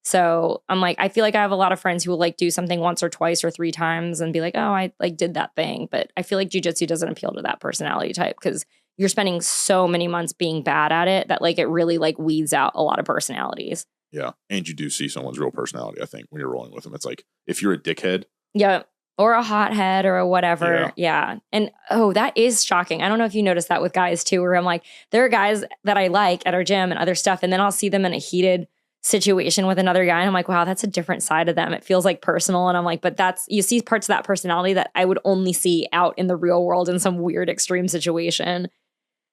So I'm like, I feel like I have a lot of friends who will like do something once or twice or 3 times and be like, oh, I like did that thing. But I feel like jiu-jitsu doesn't appeal to that personality type because you're spending so many months being bad at it that like it really like weeds out a lot of personalities. Yeah. And you do see someone's real personality, I think, when you're rolling with them. It's like if you're a dickhead. Yeah. Or a hothead or a whatever. Yeah. And that is shocking. I don't know if you noticed that with guys too, where I'm like, there are guys that I like at our gym and other stuff. And then I'll see them in a heated situation with another guy and I'm like, wow, that's a different side of them. It feels like personal. And I'm like, but you see parts of that personality that I would only see out in the real world in some weird extreme situation.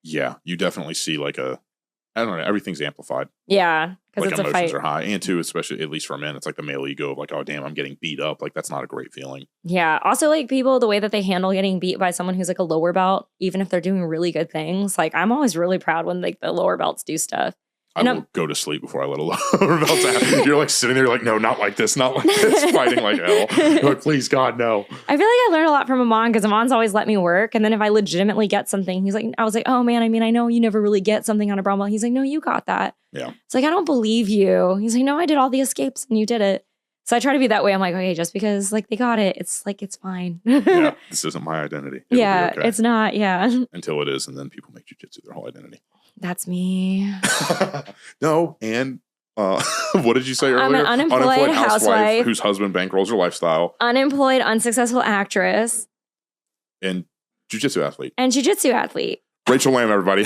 Yeah, you definitely see like I don't know, everything's amplified. Yeah, because like it's a emotions fight. are high. And too, especially at least for men, it's like the male ego of like, oh damn, I'm getting beat up. Like that's not a great feeling. Yeah. Also like people, the way that they handle getting beat by someone who's like a lower belt, even if they're doing really good things. Like I'm always really proud when like the lower belts do stuff. I will go to sleep before I let a lower belt out. You're like sitting there like, no, not like this, not like this, fighting like hell. You're like, please, God, no. I feel like I learned a lot from Amon because Amon's always let me work. And then if I legitimately get something, I was like, oh man, I mean, I know you never really get something on a brown belt. He's like, no, you got that. Yeah. It's like, I don't believe you. He's like, no, I did all the escapes and you did it. So I try to be that way. I'm like, okay, just because like they got it, it's like, it's fine. Yeah, this isn't my identity. It's not. Yeah. Until it is. And then people make jiu-jitsu their whole identity. That's me. No, and what did you say earlier? I'm an unemployed housewife whose husband bankrolls her lifestyle. Unemployed, unsuccessful actress. And jiu-jitsu athlete. And jiu-jitsu athlete. Rachel Lamb, everybody.